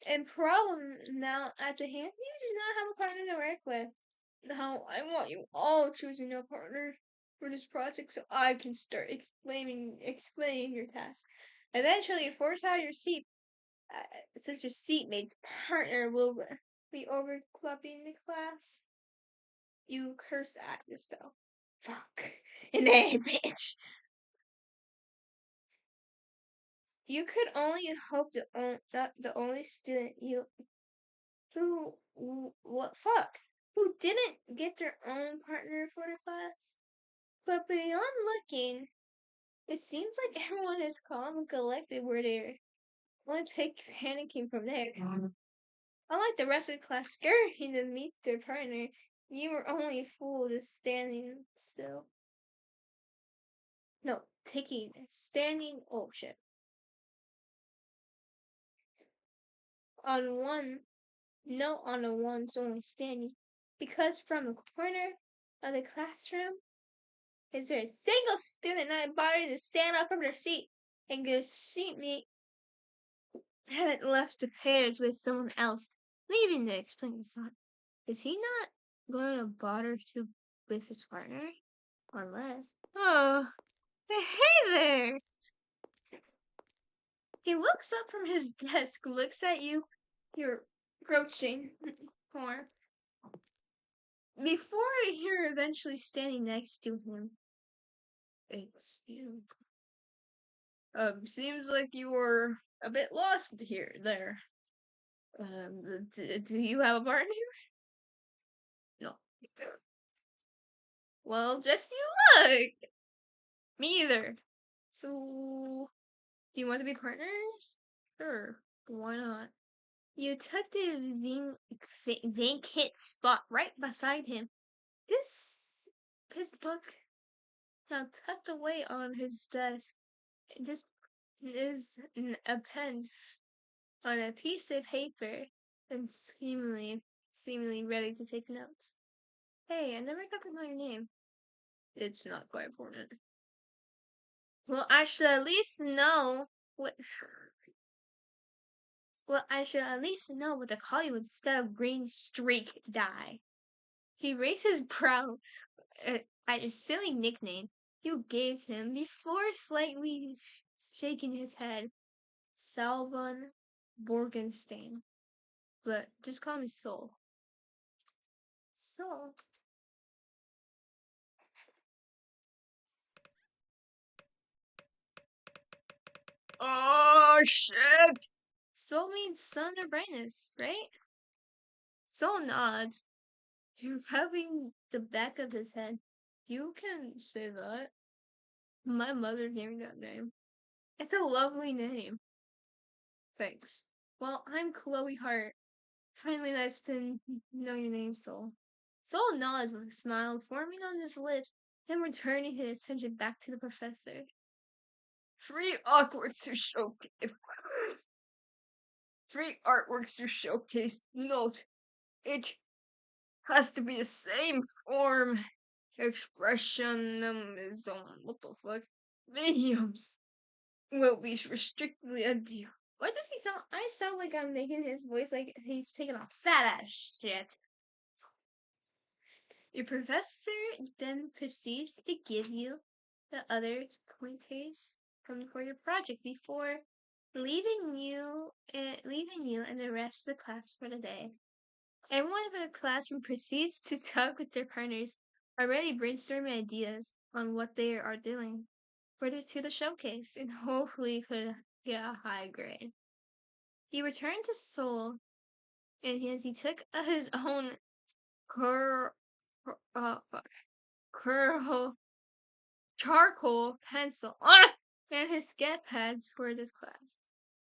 Speaker 1: and problem now at the hand. You do not have a partner to work with. Now I want you all choosing a partner for this project so I can start explaining your task. Eventually, force out your seat, since your seatmate's partner will be overclapping the class. You curse at yourself. Fuck. And hey, bitch. You could only hope that the only student who didn't get their own partner for the class. But beyond looking, It seems like everyone is calm and collected where they're only panicking from there. Unlike the rest of the class scurrying to meet their partner, you were only fooled just standing still. No, standing, oh shit. On one, no, on the one's only standing. Because from the corner of the classroom, is there a single student not bothering to stand up from their seat and get a seatmate hadn't left the pairs with someone else, leaving to explain his thought. Is he not going to bother to with his partner? Unless, oh, hey there! He looks up from his desk, looks at you, you're approaching, or before you're eventually standing next to him. It's you. Seems like you were a bit lost there. Do you have a partner? No. Well, just you look. Me either. So, do you want to be partners? Sure. Why not? You took the vacant spot right beside him. His book now tucked away on his desk. This is a pen on a piece of paper and seemingly ready to take notes. Hey, I never got to know your name. It's not quite important. Well, I should at least know what. Well, I should at least know what to call you instead of green streak dye. He raised his brow at your silly nickname you gave him before slightly shaking his head. Salvan Borgenstein. But just call me Soul. Soul? Oh, shit! Soul means sun or brightness, right? Soul nods. You're rubbing the back of his head. You can say that. My mother gave me that name. It's a lovely name. Thanks. Well, I'm Chloe Hart. Finally, nice to know your name, Soul. Soul nods with a smile forming on his lips, then returning his attention back to the professor. Free artworks to showcase. Free artworks to showcase. Note, it has to be the same form. Expressionism. What the fuck? Mediums will be restrictedly ideal. Why does he sound? I sound like I'm making his voice like he's taking a fat ass shit. Your professor then proceeds to give you the other pointers for your project before leaving you and the rest of the class for the day. Everyone in the classroom proceeds to talk with their partners, already brainstorming ideas on what they are doing for the showcase, and hopefully could get a high grade. He returned to Seoul, and as he took his own cur, curl charcoal pencil and his sketch pads for this class.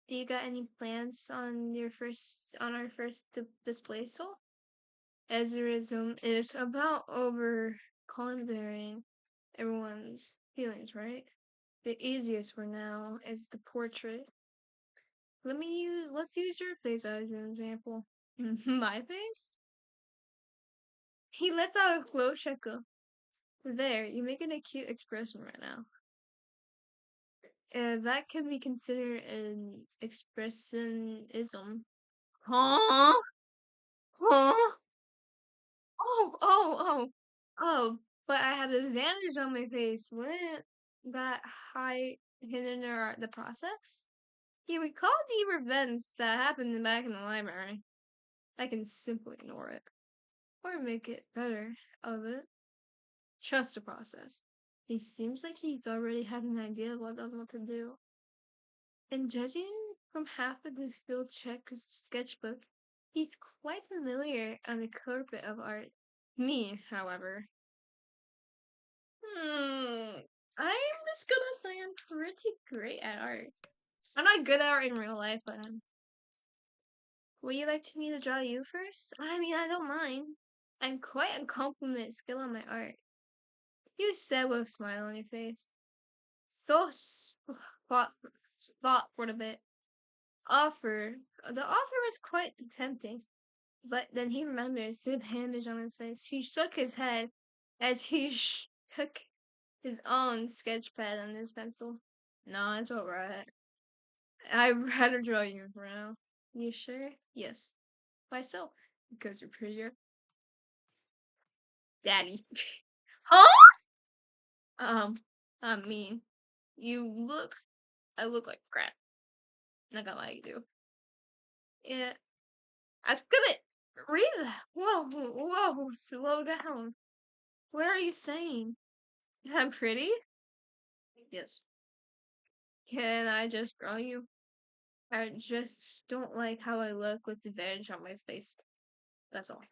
Speaker 1: Do you got any plans on our first display, Soul? Ezraism is about over conveying everyone's feelings, right? The easiest for now is the portrait. Let's use your face as an example. My face? He lets out a slow chuckle. There, you're making a cute expression right now. That can be considered an expressionism. Huh? Huh? Oh, but I have this bandage on my face. Wouldn't that hinder the process? He recalled the events that happened back in the library. I can simply ignore it. Or make it better of it. Trust the process. He seems like he's already had an idea of what to do. And judging from half of his field check sketchbook, he's quite familiar on the carpet of art. Me, however. I'm just gonna say I'm pretty great at art. I'm not good at art in real life, but would you like me to draw you first? I mean, I don't mind. I'm quite a compliment skill on my art. You said with a smile on your face. So thoughtful a bit. The offer was quite tempting, but then he remembers the bandage on his face. He shook his head as he took his own sketch pad and his pencil. No, it's alright. I'd rather draw you for now. You sure? Yes. Why so? Because you're prettier. Daddy. Huh? Um, I mean, I look like crap. Not gonna lie, you do. Yeah, I couldn't read that. Whoa, slow down. What are you saying? I'm pretty? Yes. Can I just draw you? I just don't like how I look with the bandage on my face. That's all.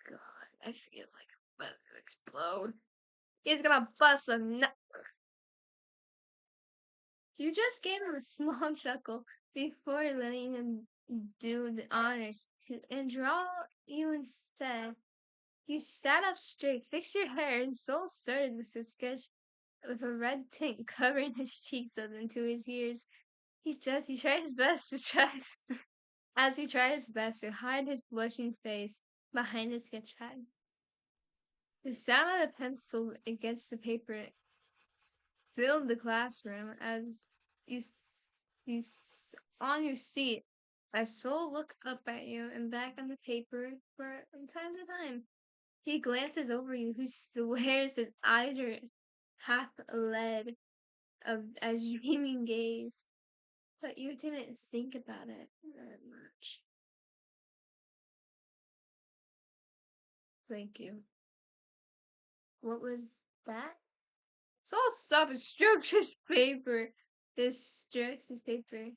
Speaker 1: God, I feel like I'm about to explode. He's gonna bust a nut. You just gave him a small chuckle before letting him do the honors to and draw you instead. You sat up straight, fixed your hair, and Soul started to sketch with a red tint covering his cheeks up into his ears. He tried his best to try as he tried his best to hide his blushing face behind his sketch pad. The sound of the pencil against the paper filled the classroom as on your seat. I Soul look up at you and back on the paper from time to time. He glances over you, who swears his eyes are half lead as dreaming gaze. But you didn't think about it that much. Thank you. What was that? Saul stopped and strokes his paper. Strokes his paper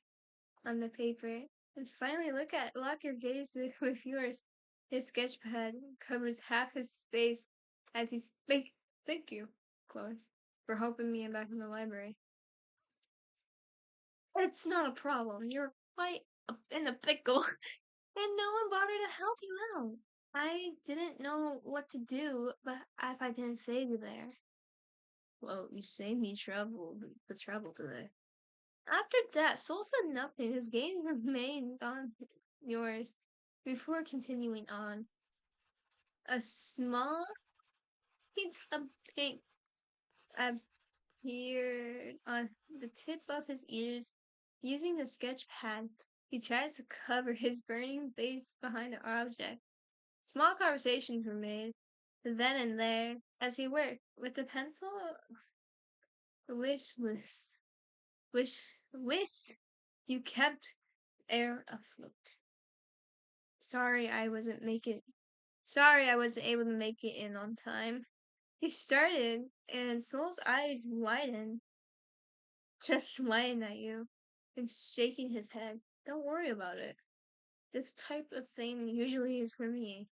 Speaker 1: on the paper. And finally lock your gaze with yours. His sketch pad covers half his face as he speaks. Thank you, Chloe, for helping me back in the library. It's not a problem. You're quite in a pickle, and no one bothered to help you out. I didn't know what to do, but if I didn't save you there. Well, you saved me the trouble today. After that, Soul said nothing. His gaze remains on yours before continuing on. A small hint of pink appeared on the tip of his ears. Using the sketch pad, he tries to cover his burning face behind the object. Small conversations were made, then and there, as he worked with the pencil wish list. Wish you kept air afloat. Sorry I wasn't able to make it in on time. He started, and Soul's eyes widened, just smiling at you, and shaking his head. Don't worry about it. This type of thing usually is for me.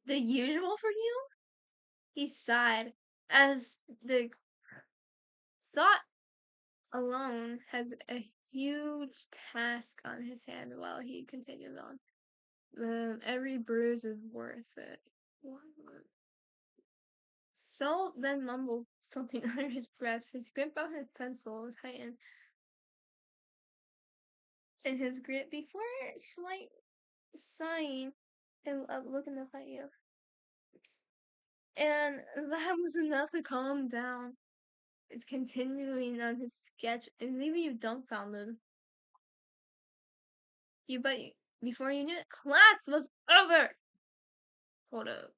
Speaker 1: The usual for you? He sighed, as the thought alone has a huge task on his hand while he continues on. Every bruise is worth it. Soul then mumbled something under his breath. His grip on his pencil tightened in his grip before slight sighing and looking up at you. And that was enough to calm him down. It's continuing on his sketch and leaving you dumbfounded. But before you knew it, class was over! Hold up.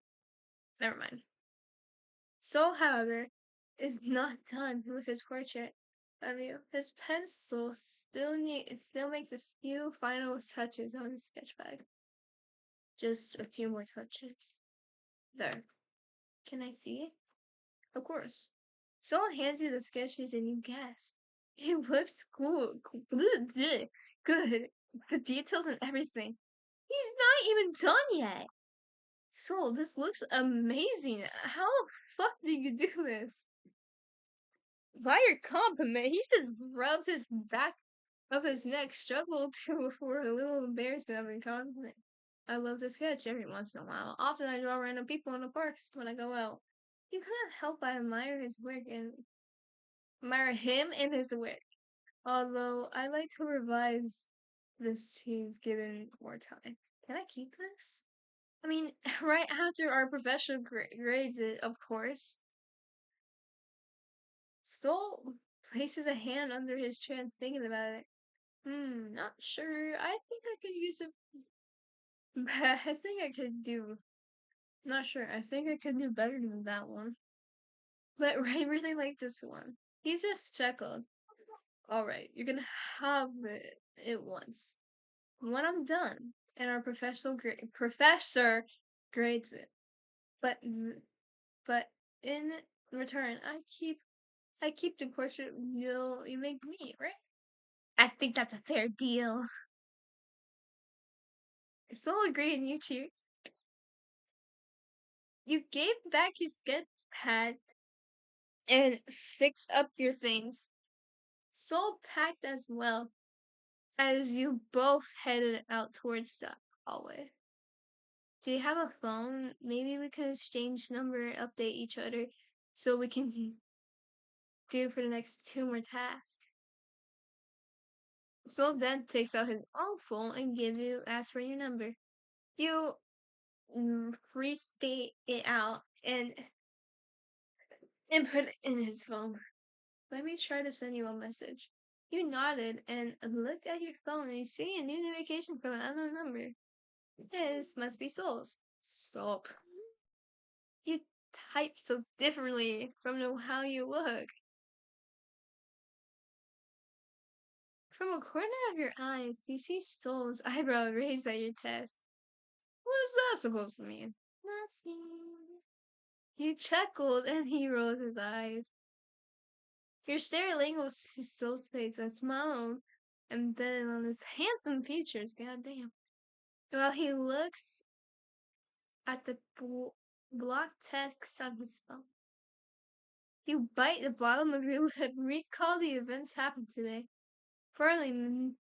Speaker 1: Never mind. Soul, however, is not done with his portrait of you. His pencil still makes a few final touches on his sketch bag. Just a few more touches. There. Can I see it? Of course. Soul hands you the sketches and you gasp. It looks cool. Good. The details and everything. He's not even done yet. Soul, this looks amazing. How the fuck did you do this? By your compliment, he just rubs his back of his neck, struggled to for a little embarrassment of a compliment. I love to sketch every once in a while. Often I draw random people in the parks when I go out. You cannot help but admire his work and admire him and his work. Although I like to revise this if given more time. Can I keep this? I mean, right after our professional grades it, of course. Soul places a hand under his chin, thinking about it. Not sure. I think I could use a. I think I could do. Not sure. I think I could do better than that one. But Ray really liked this one. He's just chuckled. Alright, you're gonna have it once. When I'm done, and our professor grades it. But but in return, I keep the portrait you make me, right? I think that's a fair deal. So agreed, and you cheered. You gave back his sketch pad and fixed up your things. So packed as well as you both headed out towards the hallway. Do you have a phone? Maybe we can exchange number and update each other so we can do for the next two more tasks. So then takes out his own phone and asks for your number. You restate it out and put it in his phone. Let me try to send you a message. You nodded and looked at your phone and you see a new notification from an unknown number. This must be Soul's. Stop. You type so differently from how you look. From a corner of your eyes, you see Soul's eyebrow raised at your test. What's that supposed to mean? Nothing. You chuckled and he rolls his eyes. Your stare angles to Soul's face and smiled embedded on his handsome features. Goddamn. While he looks at the blocked text on his phone. You bite the bottom of your lip, recall the events happened today. Formally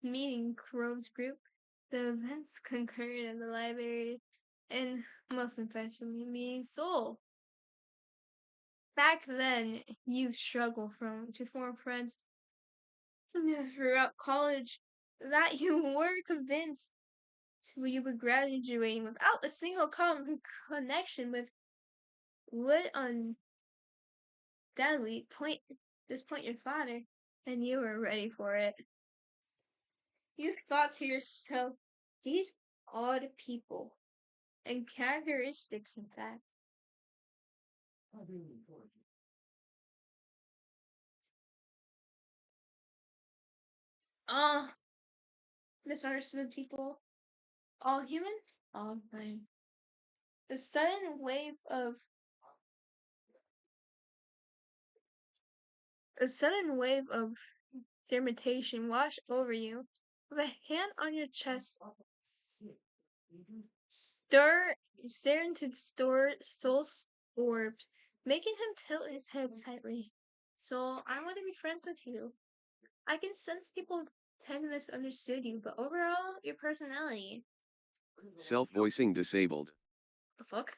Speaker 1: meeting Crowe's group, the events concurred in the library, and most especially meeting Soul. Back then, you struggled to form friends throughout college that you were convinced you were graduating without a single common connection with would undoubtedly disappoint your father, and you were ready for it. You thought to yourself, these odd people and characteristics, in fact. Ah, misunderstood people. All human, all fine. A sudden wave of a sudden wave of irritation washed over you. With a hand on your chest, stare into Soul's orbs, making him tilt his head slightly. So I want to be friends with you. I can sense people tend to misunderstood you, but overall, your personality.
Speaker 2: Self-voicing disabled.
Speaker 1: The fuck?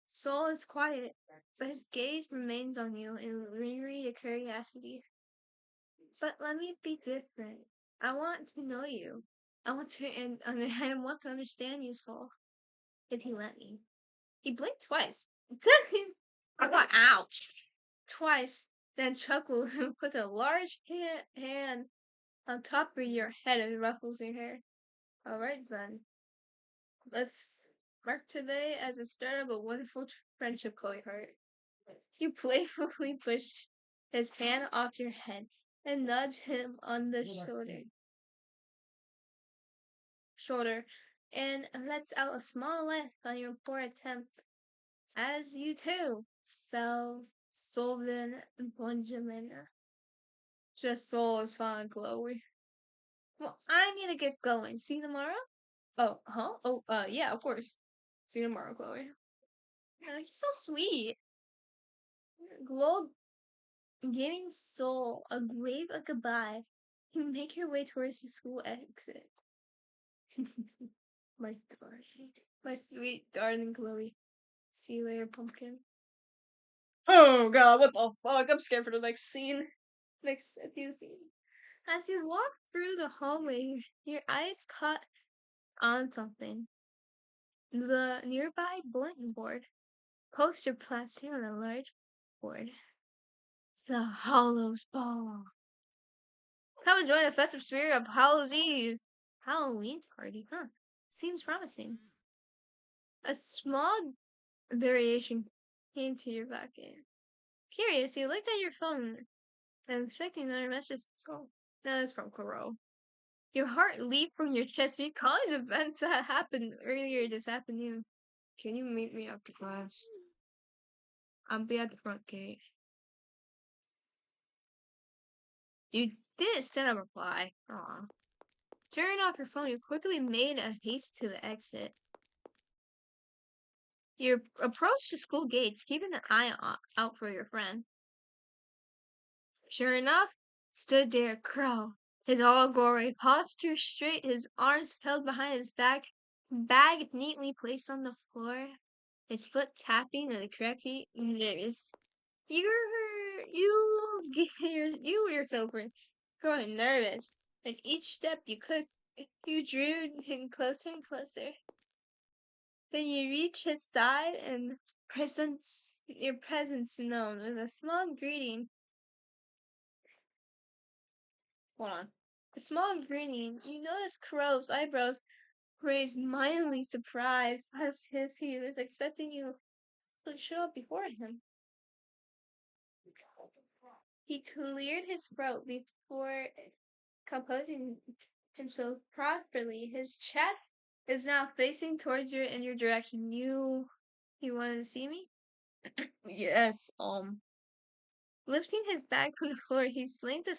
Speaker 1: Soul is quiet, but his gaze remains on you in lingering curiosity. But let me be different. I want to know you. I want to I want to understand you, Soul. If you let me. He blinked twice. I got ouch. Twice, then chuckled and put a large hand on top of your head and ruffles your hair. Alright then. Let's mark today as the start of a wonderful friendship, Chloe Hart. You playfully push his hand off your head and nudge him on the shoulder and lets out a small laugh on your poor attempt. As you too, Solvin Benjamin. Just soul is fine, Chloe. Well, I need to get going. See you tomorrow? Oh, huh? Oh, yeah, of course. See you tomorrow, Chloe. He's so sweet. Glow Giving Soul a wave of goodbye, you make your way towards the school exit. My darling, my sweet darling Chloe. See you later, pumpkin. Oh god, what the fuck? I'm scared for the next scene. Next few scene. As you walk through the hallway, your eyes caught on something. The nearby bulletin board. Poster plastered on a large board. The Hallows Ball. Come and join the festive spirit of Hallows Eve. Halloween party, huh? Seems promising. A small variation came to your back end. Curious, you looked at your phone and expecting another message. Oh, no, it's from Coro. Your heart leaped from your chest, recalling the events that happened earlier this afternoon. Can you meet me after class? I'll be at the front gate. You did send a reply. Aw. Turning off your phone, you quickly made a haste to the exit. You approached the school gates, keeping an eye out for your friend. Sure enough, stood there Crow, his all-gory posture straight, his arms held behind his back, bag neatly placed on the floor, his foot tapping in the correct beat. Nervous. You yourself were growing nervous. And each step you drew him closer and closer. Then you reach his side and your presence known with a small greeting. Hold on. A small greeting. You notice Crow's eyebrows raised mildly surprised, as if he was expecting you to show up before him. He cleared his throat before composing himself properly. His chest is now facing towards you in your direction. You wanted to see me? Yes, Lifting his bag from the floor, he slings a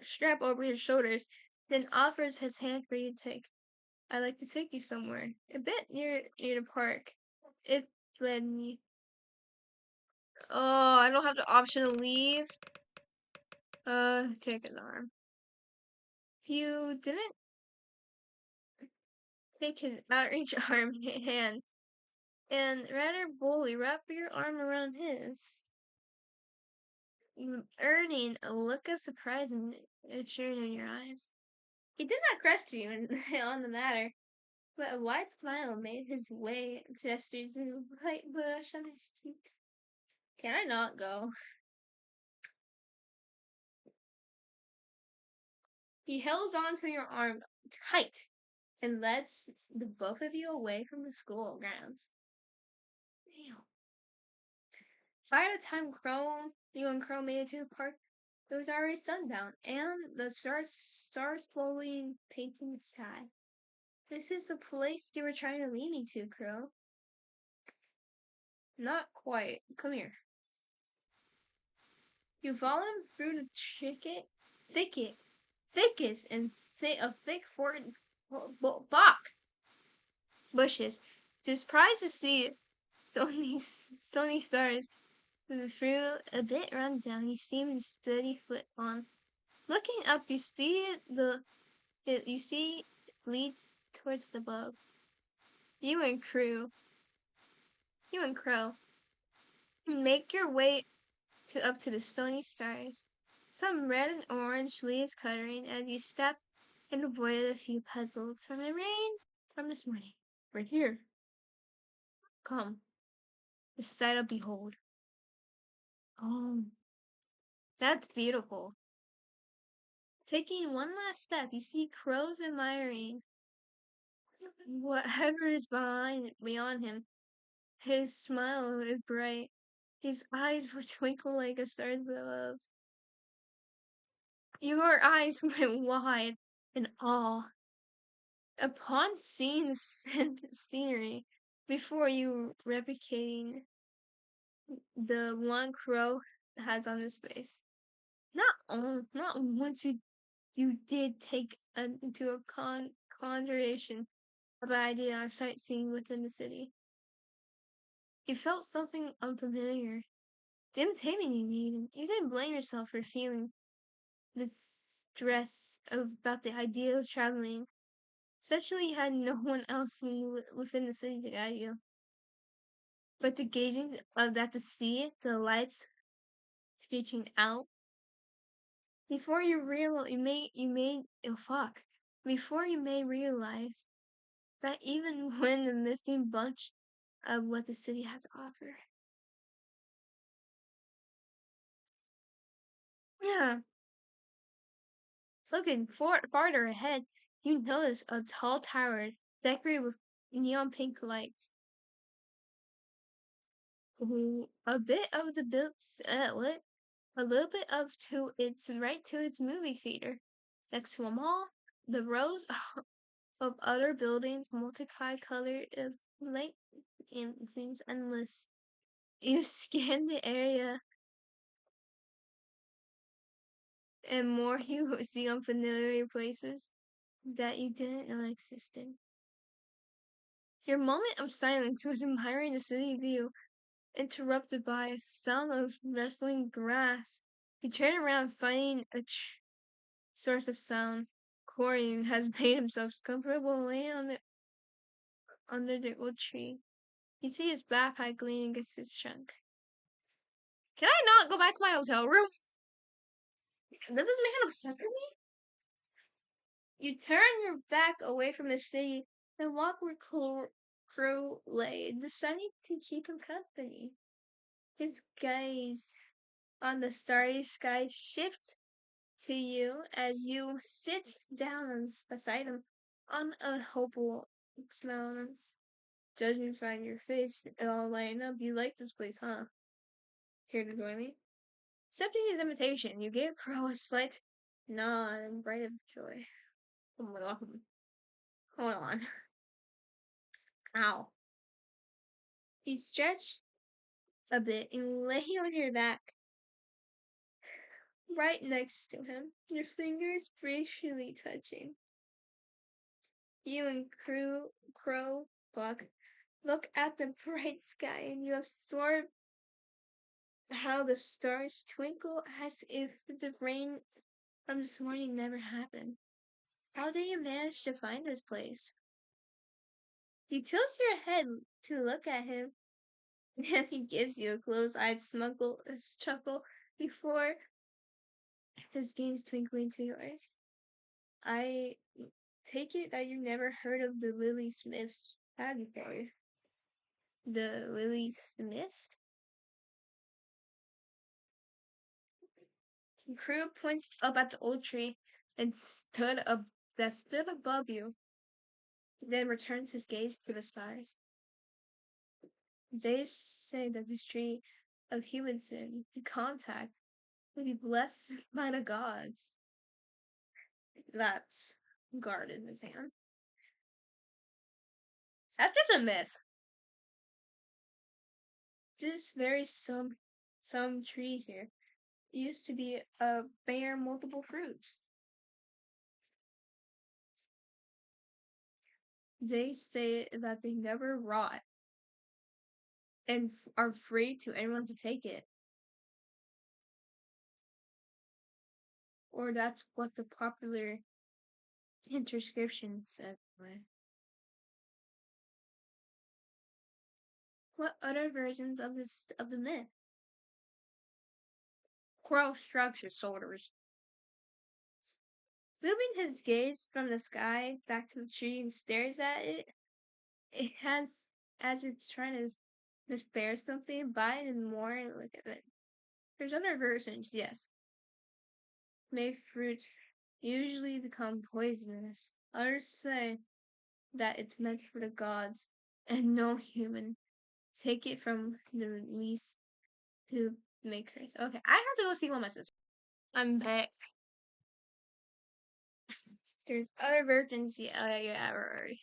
Speaker 1: strap over his shoulders, then offers his hand for you to take. I'd like to take you somewhere. A bit near the park. It led me. Oh, I don't have the option to leave. Take his arm. If you didn't take his outreach hand, and rather boldly wrap your arm around his, earning a look of surprise and assurance in your eyes. He did not question you on the matter, but a wide smile made his way gestures and a light blush on his cheek. Can I not go? He held onto your arm tight and led the both of you away from the school grounds. Damn. By the time you and Crow made it to the park, it was already sundown, and the stars slowly painting the sky. This is the place you were trying to lead me to, Crow. Not quite. Come here. You follow him through the thickest and thick bok bushes. Surprised to see Sony stars through a bit run down. You seem to steady foot on. Looking up, you see it leads towards the above. You and Crow, make your way up to the stony stars. Some red and orange leaves cluttering as you step and avoided a few puddles from the rain from this morning. We're here. Come, the sight of behold. Oh, that's beautiful. Taking one last step, you see Crow's admiring whatever is beyond him. His smile is bright. His eyes will twinkle like a star's above. Your eyes went wide in awe upon seeing the scenery before you replicating the one Crow has on his face. Not once you did take into a consideration of the idea of sightseeing within the city. You felt something unfamiliar. It's taming you even. You didn't blame yourself for feeling this stress about the idea of traveling, especially you had no one else within the city to guide you. But the gazing of at the sea, the lights screeching out, before before you may realize that even when the missing bunch of what the city has to offer. Yeah, looking farther ahead, you notice a tall tower decorated with neon pink lights. A bit of the what? A little bit of to its movie theater. Next to a mall, the rows of other buildings, multicolored of light, and it seems endless. You scan the area, and more you see unfamiliar places that you didn't know existed. Your moment of silence was admiring the city view, interrupted by a sound of rustling grass. You turn around, finding a source of sound. Corian has made himself comfortable laying under the old tree. You see his backpack leaning against his trunk. Can I not go back to my hotel room? Does this man obsess with me? You turn your back away from the city and walk where Crow lay, deciding to keep him company. His gaze on the starry sky shifts to you as you sit down beside him on a hopeful silence. Judging from your face, it all lighting up. You like this place, huh? Here to join me? Accepting his invitation, you gave Crow a slight nod and bright of joy. Hold on. Hold on. Ow. You stretch a bit and lay on your back, right next to him, your fingers briefly touching. You and Crow Buck look at the bright sky and you absorb how the stars twinkle as if the rain from this morning never happened. How did you manage to find this place? You tilt your head to look at him, and he gives you a close-eyed chuckle before his gaze twinkling into yours. I take it that you never heard of the Lily Smiths, have you, before? The Lily Smith? Crew points up at the old tree and stood above you, then returns his gaze to the stars. They say that this tree of human sin, the contact, will be blessed by the gods. That's guarded in his hand. That's just a myth. This very some tree here used to be bear multiple fruits. They say that they never rot and are free to anyone to take it. Or that's what the popular inscription said. What other versions of the myth? Crow shrugs his shoulders. Moving his gaze from the sky back to the tree and stares at it, it has as it's trying to misbear something, bite and more and look at it. There's other versions, yes. May fruit usually become poisonous. Others say that it's meant for the gods and no human. Take it from the least to makers. Okay, I have to go see one of my sisters. I'm back. There's other versions, yeah, right.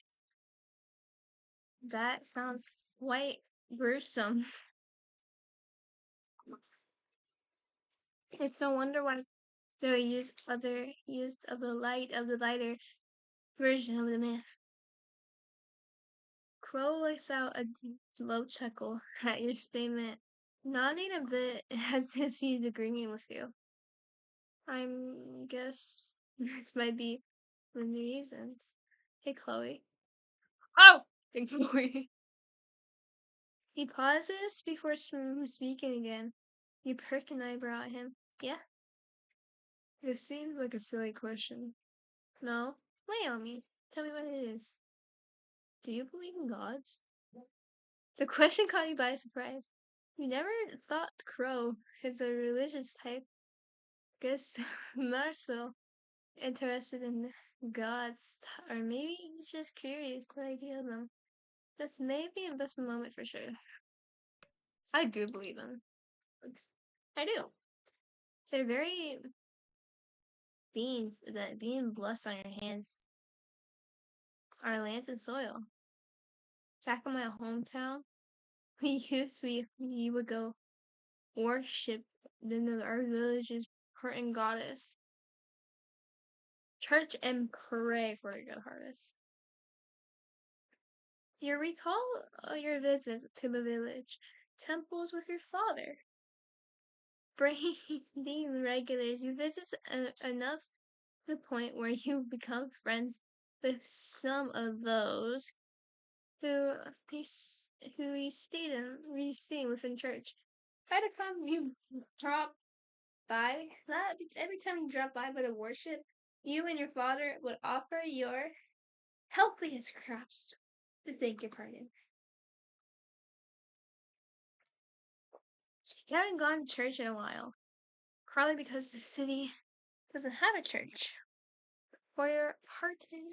Speaker 1: That sounds quite gruesome. It's no wonder why they used of the lighter version of the myth. Crow lets out a low chuckle at your statement. nodding a bit as if he's agreeing with you. Guess this might be one of the reasons. Hey, Chloe. Oh! Hey, Chloe. He pauses before speaking again. You perk an eyebrow at him. Yeah? This seems like a silly question. No? Lay on me. Tell me what it is. Do you believe in gods? The question caught you by surprise. You never thought Crow is a religious type. Guess more so interested in gods, or maybe he's just curious the idea of them. That's maybe a best moment for sure. I do believe in gods. I do. They're very beings that being blessed on your hands, our lands and soil. Back in my hometown, we would go worship our village's important goddess, church, and pray for a good harvest. You recall your visits to the village temples with your father. Being regulars, you visit enough to the point where you become friends with some of those who we stayed within church. By the time you drop by, that every time you drop by the worship, you and your father would offer your healthiest crops to thank your pardon. You haven't gone to church in a while, probably because the city doesn't have a church. For your pardon,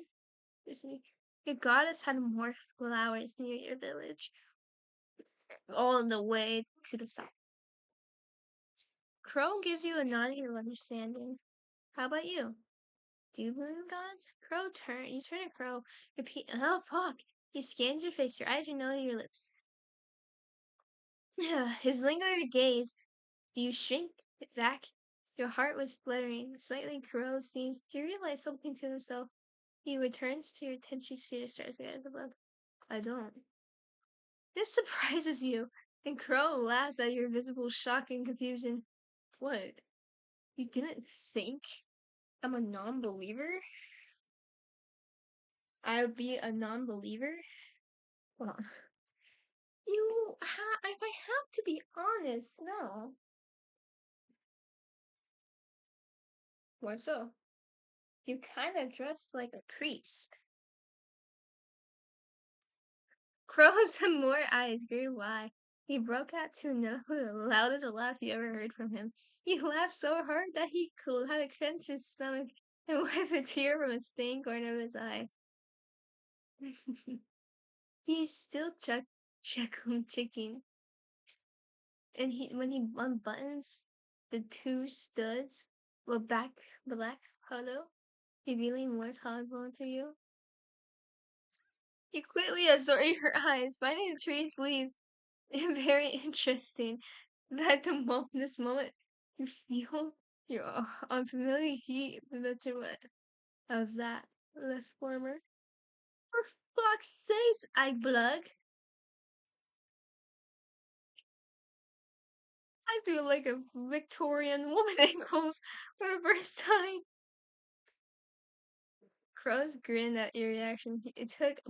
Speaker 1: your goddess had more flowers near your village, all the way to the south. Crow gives you a nodding of understanding. How about you? Do you believe in gods? You turn to Crow, repeat, oh fuck. He scans your face, your eyes, your nose, your lips. His lingering gaze, you shrink back. Your heart was fluttering. Slightly, Crow seems to realize something to himself. He returns to your attention, to stars again above. I don't. This surprises you, and Crow laughs at your visible shock and confusion. What? You didn't think I'm a non-believer? I would be a non-believer? Well, if I have to be honest, no. Why so? You kind of dress like a priest. Crow's more eyes grew wide. He broke out to another of the loudest laughs you ever heard from him. He laughed so hard that he had to clench his stomach and wipe a tear from a stained corner of his eye. He's still checking, and when he unbuttons the two studs with black hollow, revealing more collarbone to you. You quickly absorb your eyes, finding the tree's leaves very interesting. That this moment, you feel your unfamiliar heat that you're wet. How's that? Less warmer? For fuck's sakes, I blug. I feel like a Victorian woman ankles for the first time. Crows grinned at your reaction. It took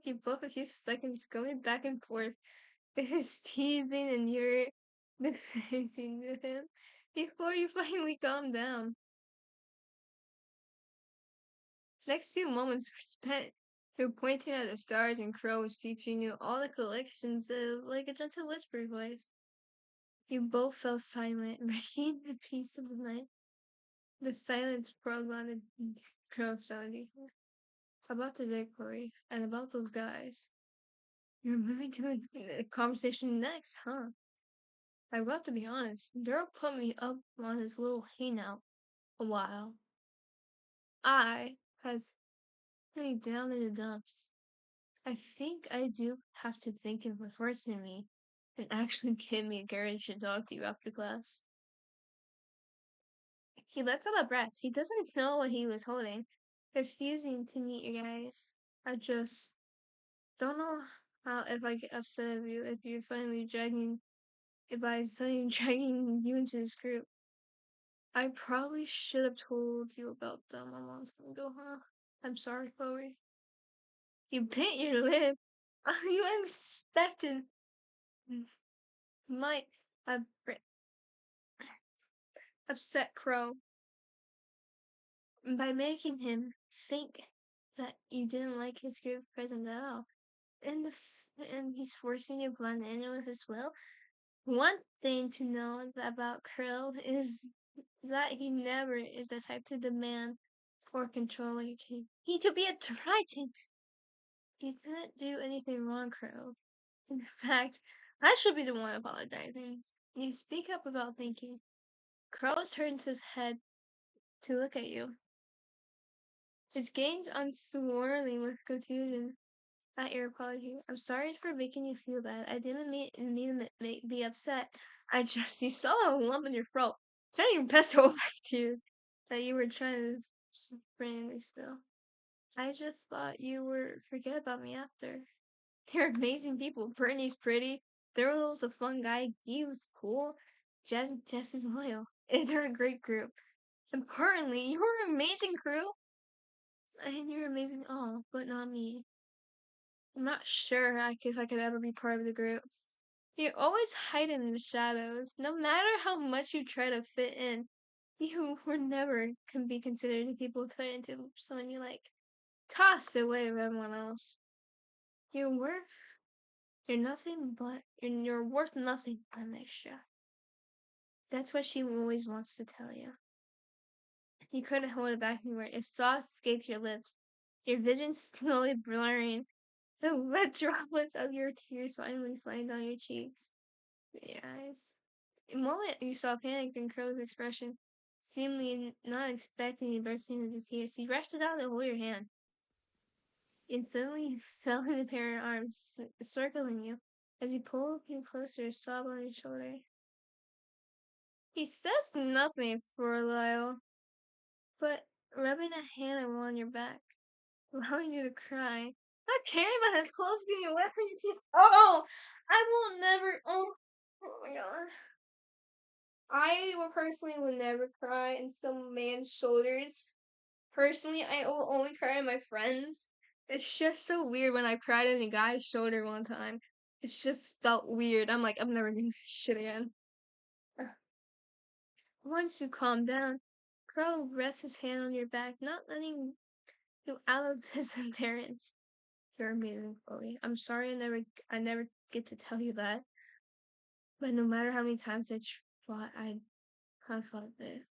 Speaker 1: you both a few seconds going back and forth with his teasing and your defending with him before you finally calmed down. Next few moments were spent through pointing at the stars and crows teaching you all the collections of like a gentle whisper voice. You both fell silent, breaking the peace of the night. The silence prolonged the crow sounding. About the day, Corey, and about those guys. You're moving to the conversation next, huh? I've got to be honest, Daryl put me up on his little hangout a while. I has laid down in the dumps. I think I do have to thank him for forcing me and actually gave me courage to talk to you after class. He lets out a breath. He doesn't know what he was holding, refusing to meet you guys. I just don't know how if I get upset at you if you're finally dragging by suddenly dragging you into this group. I probably should have told you about them a long time ago, huh? I'm sorry, Chloe. You bit your lip. You unexpected. Might have upset Crow by making him think that you didn't like his group present at all. And he's forcing you to blend in with his will. One thing to know about Crow is that he never is the type to demand or control like a king. He to be a tyrant. You didn't do anything wrong, Crow. In fact, I should be the one apologizing. You speak up about thinking. Crow turns his head to look at you. His gaze unswirling with confusion at your apology. I'm sorry for making you feel bad. I didn't mean to be upset. I just, you saw a lump in your throat. Trying your best to hold back tears that you were trying to randomly spill. I just thought you would forget about me after. They're amazing people. Brittany's pretty. Thurl's a fun guy. Gu's cool. Jess is loyal. They're a great group. Importantly, you're an amazing crew. And you're amazing all, but not me. I'm not sure if I could ever be part of the group. You're always hiding in the shadows. No matter how much you try to fit in, you were never can be considered the people threatened to someone you like. Tossed away with everyone else. You're worth you're nothing but you're worth nothing but an extra. That's what she always wants to tell you. You couldn't hold it back anymore. If sauce escaped your lips, your vision slowly blurring, the wet droplets of your tears finally sliding down your cheeks. Your eyes. The moment you saw panic in Crow's expression, seemingly not expecting you bursting into tears, he rushed down to hold your hand. And suddenly you fell in a pair of arms circling you as he pulled you closer, sob on your shoulder. He says nothing for a while, but rubbing a hand on your back, allowing you to cry. Not caring about his clothes being wet from your teeth. Oh, I will never. Oh my god. I will personally will never cry in some man's shoulders. Personally, I will only cry on my friends. It's just so weird when I cried on a guy's shoulder one time. It's just felt weird. I'm like, I'm never doing this shit again. Once you calm down, Crow rests his hand on your back, not letting you out of his embarrassment. You're amazing, Chloe. I'm sorry I never get to tell you that. But no matter how many times I thought I confided it,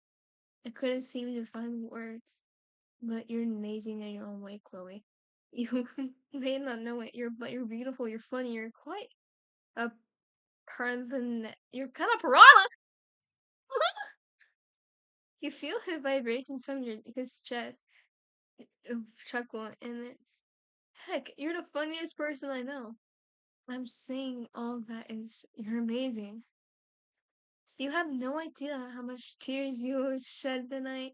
Speaker 1: I couldn't seem to find words. But you're amazing in your own way, Chloe. You may not know it, but you're beautiful, you're funny, you're quite a person. You're kind of piranha! You feel his vibrations from his chest. Chuckle and it's heck, you're the funniest person I know. I'm saying all that is you're amazing. You have no idea how much tears you shed tonight.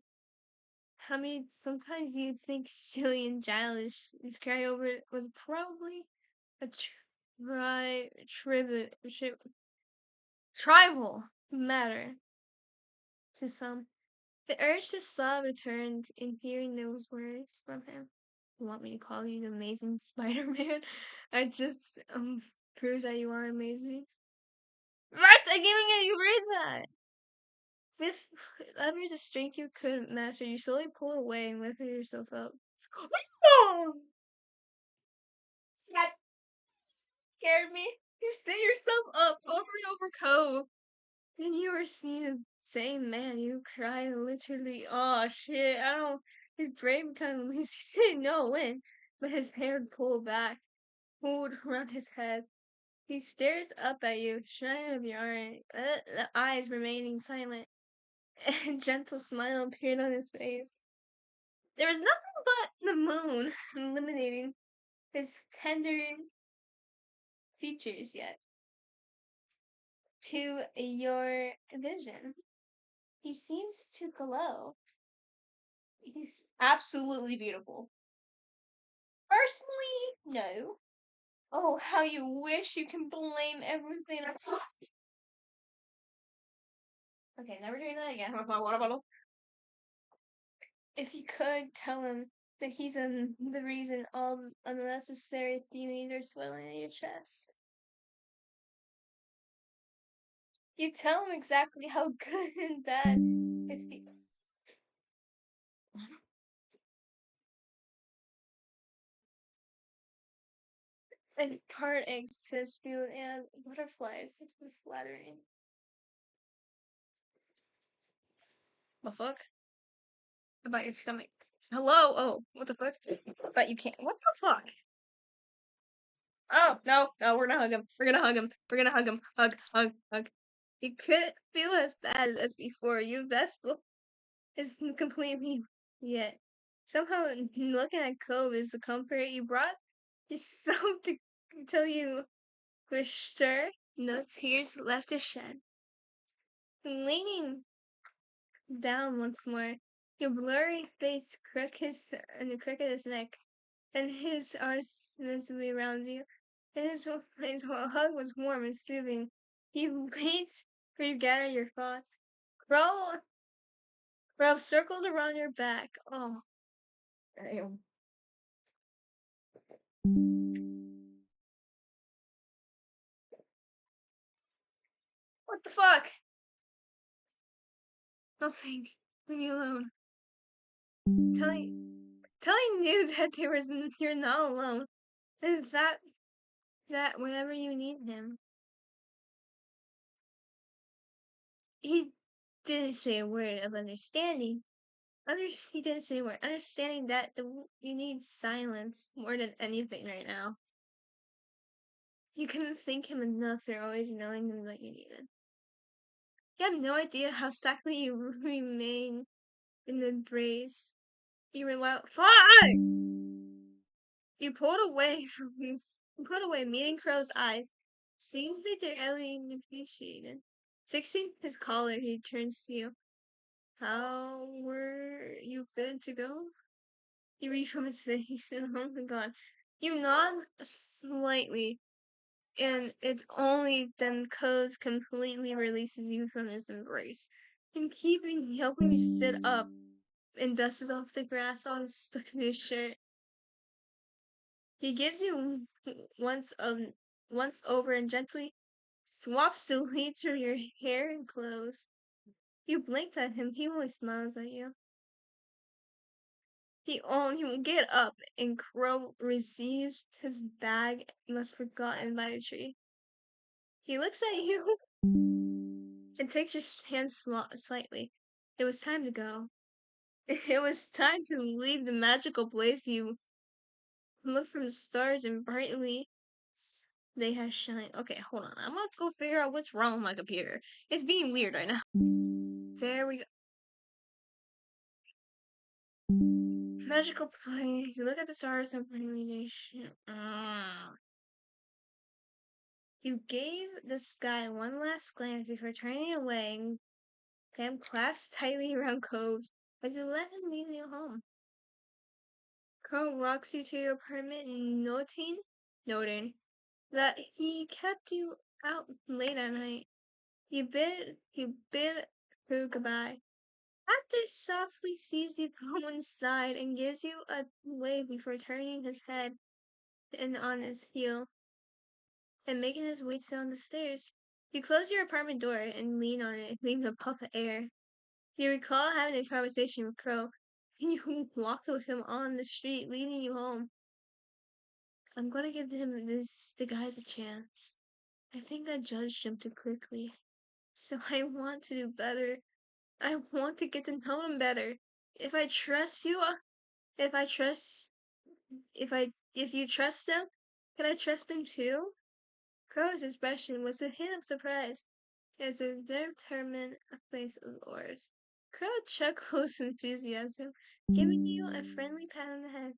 Speaker 1: How many sometimes you'd think silly and childish. This cry over it was probably a tribal matter to some. The urge to sob returned in hearing those words from him. You want me to call you the amazing Spider-Man? I just prove that you are amazing. Right, I'm giving you read that. With every strength you could master, you slowly pull away and lift yourself up. Oh! That scared me. You sit yourself up over and over Cove. And you were seen the same man. You cried literally. Oh shit! I don't. His brain kind of loose. He didn't know when, but his hair pulled back, pulled around his head. He stares up at you, shy of your arm, the eyes remaining silent. A gentle smile appeared on his face. There was nothing but the moon illuminating his tender features yet to your vision. He seems to glow. He's absolutely beautiful. Personally, no. Oh, how you wish you can blame everything on Okay, never doing that again. Water bottle. If you could tell him that he's the reason all unnecessary feelings are swelling in your chest. You tell him exactly how good and bad it feels. And heartaches his feel and butterflies. It's been flattering. The fuck? About your stomach. Hello? Oh, what the fuck? But you can't. What the fuck? Oh, no, no, we're gonna hug him. We're gonna hug him. We're gonna hug him. Hug, hug, hug. You couldn't feel as bad as before. Your vessel is completely yet. Somehow, looking at Cove is the comfort you brought yourself to tell you with sure no tears left to shed. Leaning down once more, your blurry face crook his and the crook of his neck, and his arms smoothly around you. And his hug was warm and soothing. He waits for you to gather your thoughts. Rob circled around your back. Oh, damn. What the fuck? Nothing. Leave me alone. Telling you that you're not alone. And that whenever you need him. He didn't say a word of understanding. He didn't say a word. Understanding that you need silence more than anything right now. You couldn't thank him enough for always knowing what you needed. You have no idea how exactly you remain in the embrace. You were well. Fuck! You pulled away, meeting Crow's eyes. Seems they directly appreciated. Fixing his collar, he turns to you. How were you fit to go? You reach from his face, and oh my god. You nod slightly, and it's only then Codes completely releases you from his embrace. And helping you sit up, and dusts off the grass all stuck to his shirt. He gives you once over and gently swaps the leads from your hair and clothes. You blinked at him, he only smiles at you. He only get up and Crow receives his bag and was forgotten by a tree. He looks at you and takes your hand slightly. It was time to go. It was time to leave the magical place you look from the stars and brightly they have shine. Okay, hold on. I'm gonna go figure out what's wrong with my computer. It's being weird right now. There we go. Magical place. You look at the stars and brightly they shine. You gave the sky one last glance before turning away and Cam clasped tightly around Cove as you let him lead you home. Cove walks you to your apartment, noting that he kept you out late at night. You bid her goodbye. After softly sees you go inside and gives you a wave before turning his head and on his heel and making his way down the stairs. You close your apartment door and lean on it, leaving a puff of air. You recall having a conversation with Crow, and you walked with him on the street, leading you home. I'm gonna give the guys a chance. I think I judged him too quickly. So I want to do better. I want to get to know him better. If I trust you, if I trust, if you trust him, can I trust him too? Crow's expression was a hint of surprise as a determined face of ours. Crow chuckles enthusiasm, giving you a friendly pat on the head.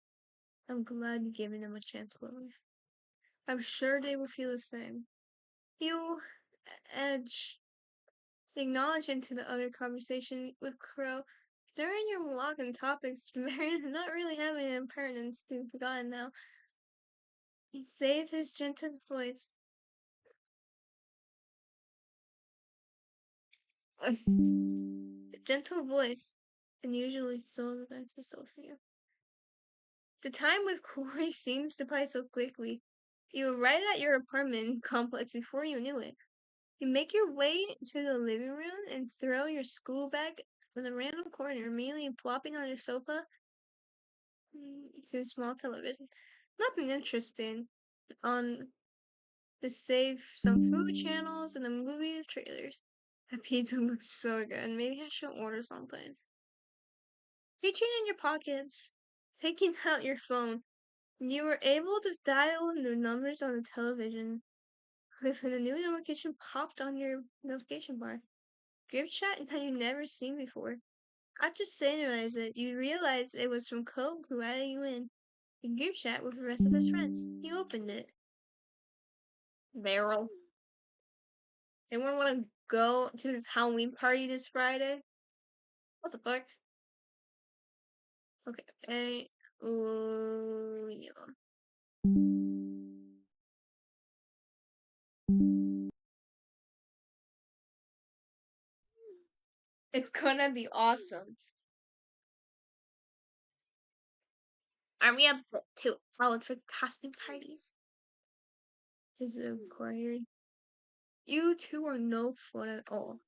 Speaker 1: I'm glad you're giving them a chance, Chloe. I'm sure they will feel the same. You edge acknowledge into the other conversation with Crow. During your walk and topics, not really having an impertinence to be forgotten now. He saved his gentle voice. A gentle voice, and usually so that's a soul for you. The time with Corey seems to pass so quickly. You arrive at your apartment complex before you knew it. You make your way to the living room and throw your school bag in a random corner, immediately plopping on your sofa to a small television. Nothing interesting on the save some food channels and the movie trailers. That pizza looks so good. Maybe I should order something. Reaching in your pockets, taking out your phone, you were able to dial the numbers on the television when a new notification popped on your notification bar. Group chat that you've never seen before. After saying it, you realized it was from Cole who added you in group chat with the rest of his friends. You opened it. Daryl. Anyone want to go to this Halloween party this Friday? What the fuck? Okay. Yeah. It's gonna be awesome. Are we up to college for costume parties? This is required. You two are no fun at all.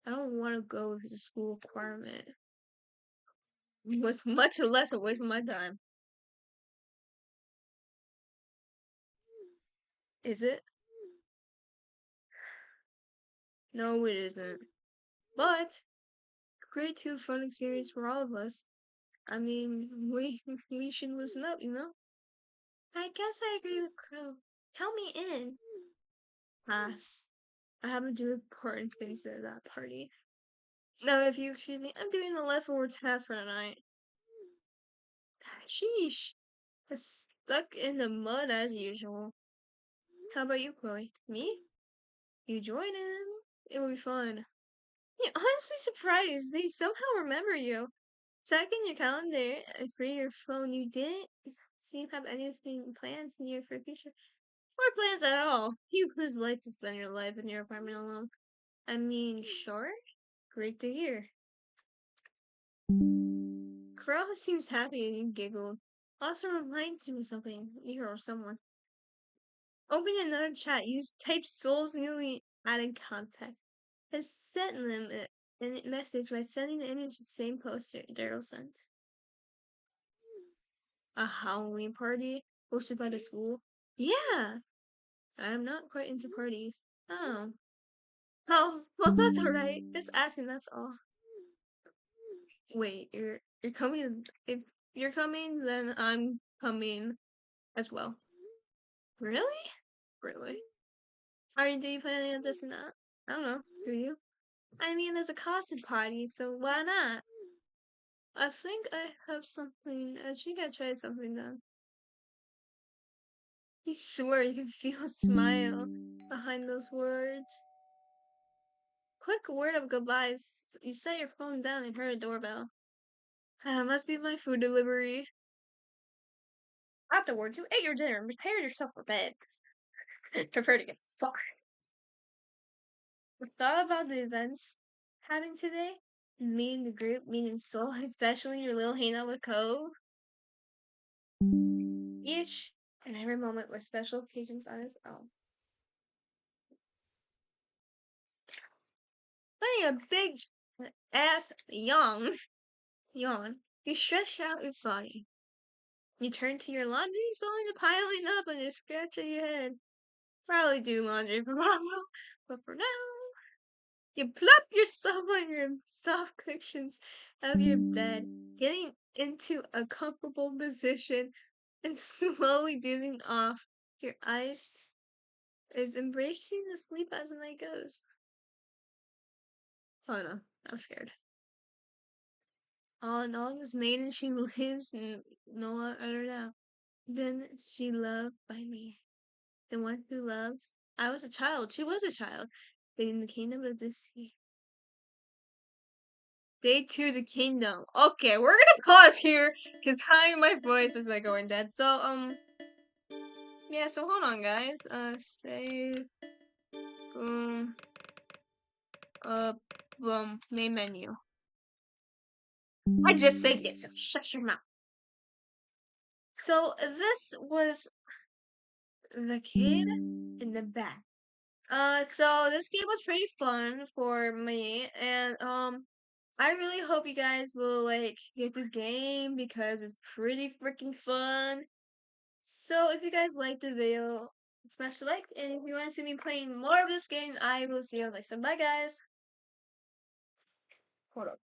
Speaker 1: I don't want to go to the school requirement. It's much less a waste of my time. Is it? No, it isn't. But grade 2 fun experience for all of us. I mean, we should listen up, you know? I guess I agree with Crow. Count me in. Pass. I have to do important things at that party. Now, if you excuse me, I'm doing the leftover task for tonight. Sheesh. I'm stuck in the mud as usual. How about you, Chloe? Me? You join in. It will be fun. Yeah, honestly surprised they somehow remember you. Checking your calendar for your phone, you didn't seem to have anything planned in your for future. Or plans at all. You just like to spend your life in your apartment alone. I mean, sure. Great to hear. Crow seems happy and you giggled. Also reminds me of something. You or someone. Opening another chat, you type souls newly added contact. And sent them a message by sending the image of the same poster Daryl sent. A Halloween party hosted by the school? Yeah! I'm not quite into parties. Oh. Oh, well that's alright. Just asking, that's all. Wait, you're coming? If you're coming, then I'm coming as well. Really? Really? Do you planning on this and that? I don't know. Do you? I mean, there's a costume party, so why not? I think I have something. I think I tried something then. You swear you can feel a smile behind those words. Quick word of goodbyes. You set your phone down and heard a doorbell. Must be my food delivery. Afterwards, you ate your dinner and prepared yourself for bed. Prepare to get fucked. I thought about the events having today. Meeting the group, meeting Soul, especially your little hangout with Cove. Each and every moment were special occasions on its own. Letting a big ass yawn, you stretch out your body. You turn to your laundry, slowly piling up and you scratch at your head. Probably do laundry tomorrow, but for now, you plop yourself on your soft cushions of your bed, getting into a comfortable position and slowly dozing off. Your eyes is embracing the sleep as the night goes. Oh no, I'm scared. All in all, this maiden she lives in no other doubt. Then she loved by me. The one who loves. I was a child. She was a child. But in the kingdom of the sea. Day 2, the kingdom. Okay, we're gonna pause here because my voice was like going dead. So yeah. So hold on, guys. Save. Boom. Up. main menu. I just saved it, so shut your mouth. So this was the kid in the back. So this game was pretty fun for me, and I really hope you guys will like get this game because it's pretty freaking fun. So if you guys liked the video, smash the like, and if you want to see me playing more of this game, I will see you next time. Bye guys. Hold up.